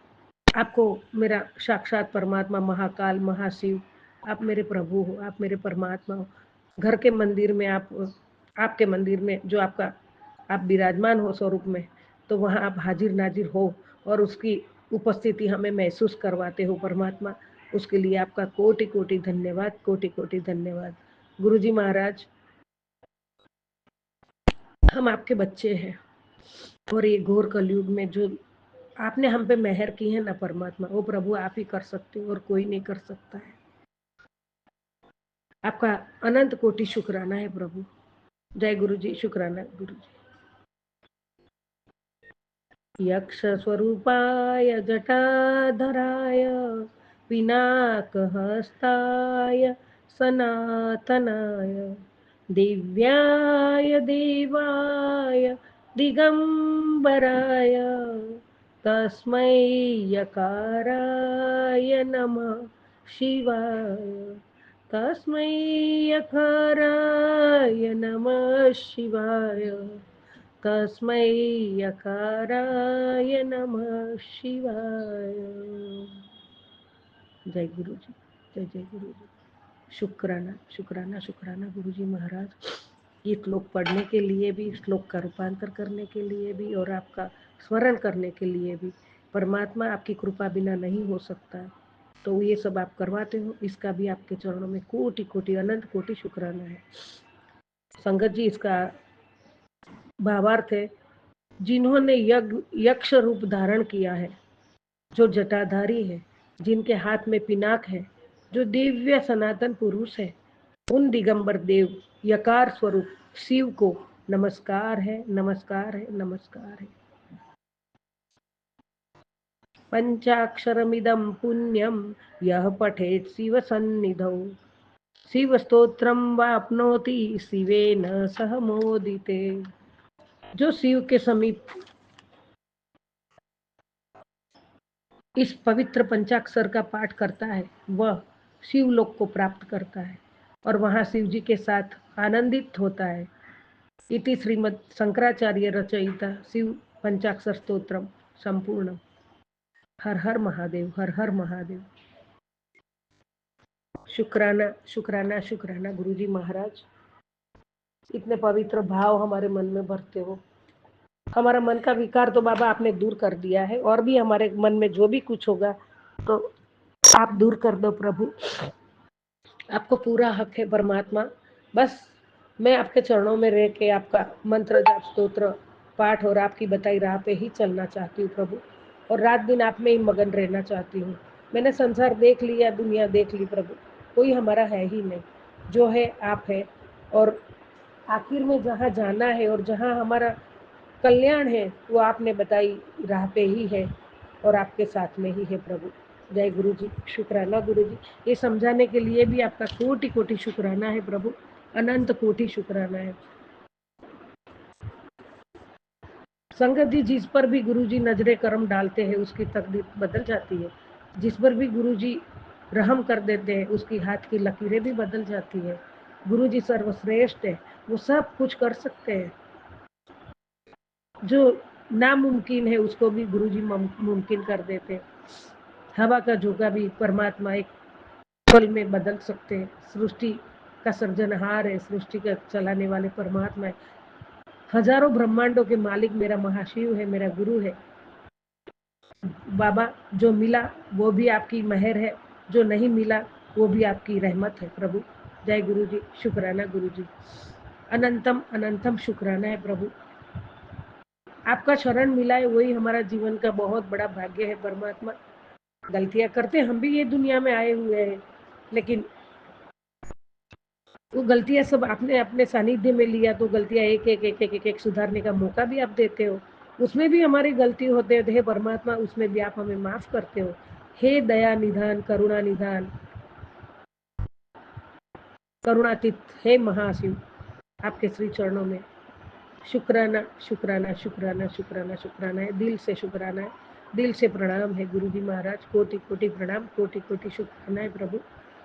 आपको, मेरा साक्षात परमात्मा, महाकाल, महाशिव, आप मेरे प्रभु हो, आप मेरे परमात्मा हो। घर के मंदिर में आपके मंदिर में जो आप विराजमान हो स्वरूप में, तो वहाँ आप हाजिर नाजिर हो और उसकी उपस्थिति हमें महसूस करवाते हो परमात्मा। उसके लिए आपका कोटि कोटि धन्यवाद, कोटि कोटि धन्यवाद। गुरुजी महाराज, हम आपके बच्चे हैं और ये घोर कलयुग में जो आपने हम पे मेहर की है ना परमात्मा, वो प्रभु आप ही कर सकते हो और कोई नहीं कर सकता है। आपका अनंत कोटि शुक्राना है प्रभु। जय गुरु जी, शुक्राना गुरु जी। यक्ष स्वरूपाय जटाधराय पिनाकहस्ताय सनातनाय दिव्याय देवाय दिगंबराय तस्मै यकाराय नमः शिवाय, तस्मै यकाराय नमः शिवाय, तस्मै यकाराय नमः शिवाय। जय गुरु जी, जय जय गुरु जी। शुक्राना शुक्राना शुक्राना गुरु जी महाराज। ये श्लोक पढ़ने के लिए भी, श्लोक का रूपांतर करने के लिए भी और आपका स्मरण करने के लिए भी, परमात्मा आपकी कृपा बिना नहीं हो सकता है। तो ये सब आप करवाते हो, इसका भी आपके चरणों में कोटि कोटि अनंत कोटि शुक्राना है। संगत जी, इसका भावार्थ है, जिन्होंने यक्ष रूप धारण किया है, जो जटाधारी है, जिनके हाथ में पिनाक है, जो दिव्य सनातन पुरुष है, उन दिगंबर देव यकार स्वरूप शिव को नमस्कार है, नमस्कार है, नमस्कार है। पंचाक्षरमिदं पुण्यम यह पठेत शिव सन्निधौ शिव स्तोत्रम वाप्नोति शिवेन सह मोदिते। जो शिव के समीप इस पवित्र पंचाक्षर का पाठ करता है, वह शिवलोक को प्राप्त करता है और वहां शिव जी के साथ आनंदित होता है। इति श्रीमद् शंकराचार्य रचयिता शिव पंचाक्षर स्तोत्रम संपूर्ण। हर हर महादेव, हर हर महादेव। शुक्राना शुक्राना शुक्राना गुरुजी महाराज, इतने पवित्र भाव हमारे मन में भरते हो। हमारा मन का विकार तो बाबा आपने दूर कर दिया है, और भी हमारे मन में जो भी कुछ होगा तो आप दूर कर दो प्रभु। आपको पूरा हक है परमात्मा। बस मैं आपके चरणों में रह के आपका मंत्र जाप स्तोत्र पाठ और आपकी बताई राह पे ही चलना चाहती हूँ प्रभु, और रात दिन आप में ही मगन रहना चाहती हूँ। मैंने संसार देख लिया, दुनिया देख ली प्रभु, कोई हमारा है ही नहीं, जो है आप है। और आखिर में जहाँ जाना है और जहाँ हमारा कल्याण है, वो आपने बताई राह पे ही है और आपके साथ में ही है प्रभु। जय गुरु जी, शुक्राना गुरु जी। ये समझाने के लिए भी आपका कोटि कोटि शुक्राना है प्रभु, अनंत कोटि शुक्राना है। संगत जी, जिस पर भी गुरु जी नजरे करम डालते हैं उसकी तकदीर बदल जाती है। जिस पर भी गुरु जी रहम कर देते हैं उसकी हाथ की लकीरें भी बदल जाती है। गुरु जी सर्वश्रेष्ठ है, वो सब कुछ कर सकते हैं। जो नामुमकिन है उसको भी गुरु जी मुमकिन कर देते हैं। हवा का झोंका भी परमात्मा एक पल में बदल सकते हैं। सृष्टि का सृजनहार है, सृष्टि का चलाने वाले परमात्मा है। हजारों ब्रह्मांडों के मालिक मेरा महाशिव है, मेरा गुरु है। बाबा, जो मिला वो भी आपकी मेहर है, जो नहीं मिला वो भी आपकी रहमत है प्रभु। जय गुरु जी, शुक्राना गुरु जी। अनंतम अनंतम शुक्राना है प्रभु। आपका शरण मिला है, वही हमारा जीवन का बहुत बड़ा भाग्य है परमात्मा। गलतियां करते हम भी ये दुनिया में आए हुए हैं, लेकिन वो गलतियां सब आपने अपने सानिध्य में लिया, तो गलतियां एक एक एक एक एक, एक सुधारने का मौका भी आप देते हो। उसमें भी हमारी गलती होते हैं परमात्मा, उसमें भी आप हमें माफ करते हो। हे दया निधान, करुणा निधान, करुणातीत, हे महाशिव, आपके श्री चरणों में शुक्राना शुक्राना शुक्राना शुक्राना शुक्राना है, दिल से शुक्राना है, दिल से प्रणाम है गुरु जी महाराज, कोटि कोटि प्रणाम, कोटि कोटि शुक्राना है प्रभु।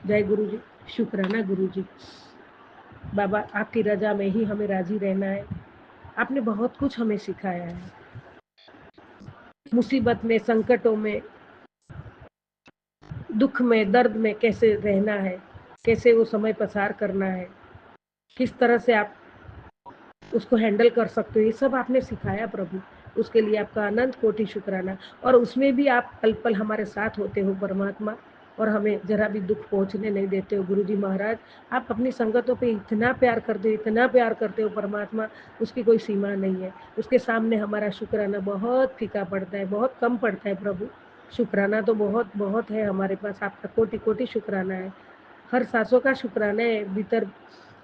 जय गुरु जी, शुक्राना गुरु जी। बाबा आपकी रजा में ही हमें राजी रहना है। आपने बहुत कुछ हमें सिखाया है, मुसीबत में, संकटों में, दुख में, दर्द में कैसे रहना है, कैसे वो समय पसार करना है, किस तरह से आप उसको हैंडल कर सकते हो, ये सब आपने सिखाया प्रभु। उसके लिए आपका अनंत कोटि शुक्राना। और उसमें भी आप पल पल हमारे साथ होते हो परमात्मा, और हमें जरा भी दुख पहुंचने नहीं देते हो गुरु जी महाराज। आप अपनी संगतों पे इतना प्यार करते हो, इतना प्यार करते हो परमात्मा, उसकी कोई सीमा नहीं है। उसके सामने हमारा शुक्राना बहुत फीका पड़ता है, बहुत कम पड़ता है प्रभु। शुक्राना तो बहुत बहुत है हमारे पास, आपका कोटि कोटि शुक्राना है। हर सांसों का शुक्राना है, भीतर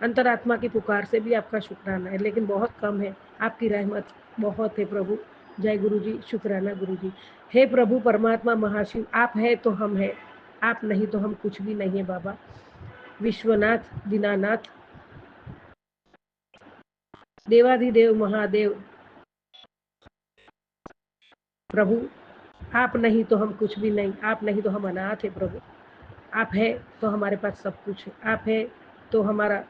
अंतरात्मा की पुकार से भी आपका शुक्राना है, लेकिन बहुत कम है। आपकी रहमत बहुत है प्रभु। जय गुरु जी, शुक्राना गुरु जी। हे प्रभु परमात्मा महाशिव, आप है तो हम है, आप नहीं तो हम कुछ भी नहीं है बाबा। विश्वनाथ, दीनानाथ, देवाधिदेव महादेव प्रभु, आप नहीं तो हम कुछ भी नहीं, आप नहीं तो हम अनाथ है प्रभु। आप है तो हमारे पास सब कुछ है, आप है तो हमारा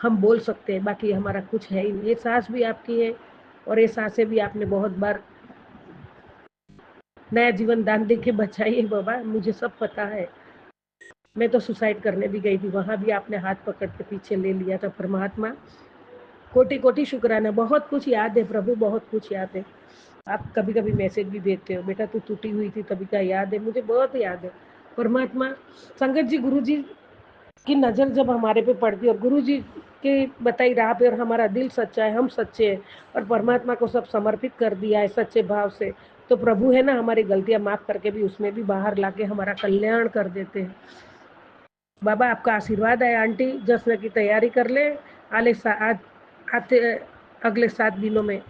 हम बोल सकते हैं, बाकी हमारा कुछ है ही नहीं। ये सांस भी आपकी है, और ये सांसें भी आपने बहुत बार नया जीवन दान दे के बचाई है बाबा, मुझे सब पता है। मैं तो सुसाइड करने भी गई थी, वहां भी आपने हाथ पकड़ के पीछे ले लिया था परमात्मा। कोटि कोटि शुक्राना। बहुत कुछ याद है प्रभु, बहुत कुछ याद है। आप कभी कभी मैसेज भी भेजते हो, बेटा तू टूटी हुई थी तभी का याद है, मुझे बहुत याद है परमात्मा। संगत जी, गुरु जी की नज़र जब हमारे पे पड़ती है और गुरु जी के बताई राह पे, और हमारा दिल सच्चा है, हम सच्चे हैं और परमात्मा को सब समर्पित कर दिया है सच्चे भाव से, तो प्रभु है ना, हमारी गलतियां माफ करके भी उसमें भी बाहर लाके हमारा कल्याण कर देते हैं। बाबा आपका आशीर्वाद है। आंटी जश्न की तैयारी कर ले, आते अगले 7 दिनों में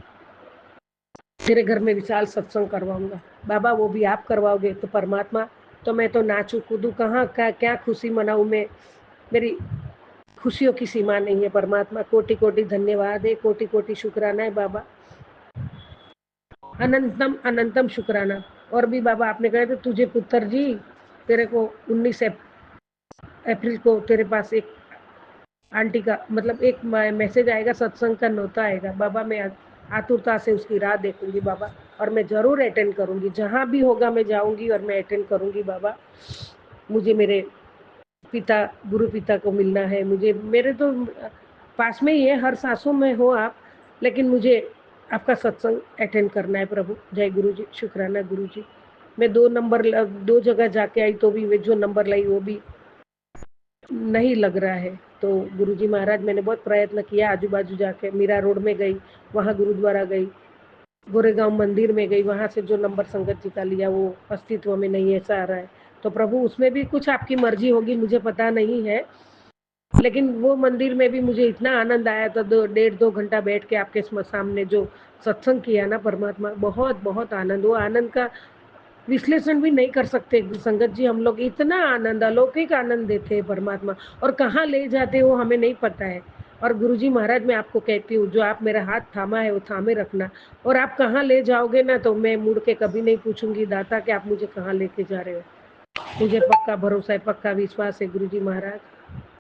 तेरे घर में विशाल सत्संग करवाऊंगा बाबा, वो भी आप करवाओगे तो परमात्मा, तो मैं तो नाचू कूदू कहाँ का क्या खुशी मनाऊं मैं, मेरी खुशियों की सीमा नहीं है परमात्मा। कोटि कोटि धन्यवाद है, कोटि कोटि शुक्राना है बाबा, अनंतम अनंतम शुक्राना। और भी बाबा आपने कहा था तुझे पुत्र जी, तेरे को 19 अप्रैल को तेरे पास एक आंटी का मतलब एक मैसेज आएगा, सत्संग का नोता आएगा बाबा। मैं आतुरता से उसकी राह देखूंगी बाबा, और मैं जरूर अटेंड करूंगी, जहां भी होगा मैं जाऊंगी और मैं अटेंड करूंगी बाबा। मुझे मेरे पिता, गुरु पिता को मिलना है, मुझे मेरे तो पास में ही है, हर सांसों में हो आप, लेकिन मुझे आपका सत्संग अटेंड करना है प्रभु। जय गुरु जी, शुक्राना गुरु जी। मैं 2 जगह जाके आई तो भी जो नंबर लाई वो भी नहीं लग रहा है। तो गुरुजी महाराज मैंने बहुत प्रयत्न किया, आजू बाजू जाके मीरा रोड में गई, वहाँ गुरुद्वारा गई, गोरेगांव मंदिर में गई, वहाँ से जो नंबर संगत जी का लिया वो अस्तित्व में नहीं ऐसा आ रहा है। तो प्रभु उसमें भी कुछ आपकी मर्जी होगी, मुझे पता नहीं है, लेकिन वो मंदिर में भी मुझे इतना आनंद आया था, 1.5-2 घंटा बैठ के आपके सामने जो सत्संग किया ना परमात्मा, बहुत बहुत आनंद। वो आनंद का विश्लेषण भी नहीं कर सकते संगत जी, हम लोग इतना आनंद, अलौकिक आनंद देते हैं परमात्मा, और कहाँ ले जाते हैं वो हमें नहीं पता है। और गुरुजी महाराज मैं आपको कहती हूँ, जो आप मेरा हाथ थामा है वो थामे रखना, और आप कहाँ ले जाओगे ना तो मैं मुड़ के कभी नहीं पूछूंगी दाता कि आप मुझे कहाँ लेके जा रहे हो। मुझे पक्का भरोसा है, पक्का विश्वास है गुरुजी महाराज,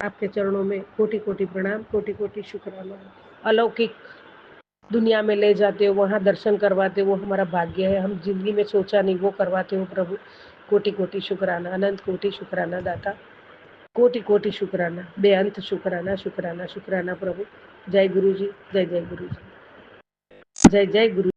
आपके चरणों में कोटि कोटि प्रणाम, कोटि कोटि शुक्राना। अलौकिक दुनिया में ले जाते हो, वहाँ दर्शन करवाते हो, वो हमारा भाग्य है, हम जिंदगी में सोचा नहीं वो करवाते हो प्रभु। कोटि कोटि शुक्राना, अनंत कोटि शुक्राना दाता, कोटि कोटि शुक्राना, बेअंत शुक्राना शुक्राना शुक्राना प्रभु। जय गुरु जी, जय जय गुरु जी, जय जय गुरु।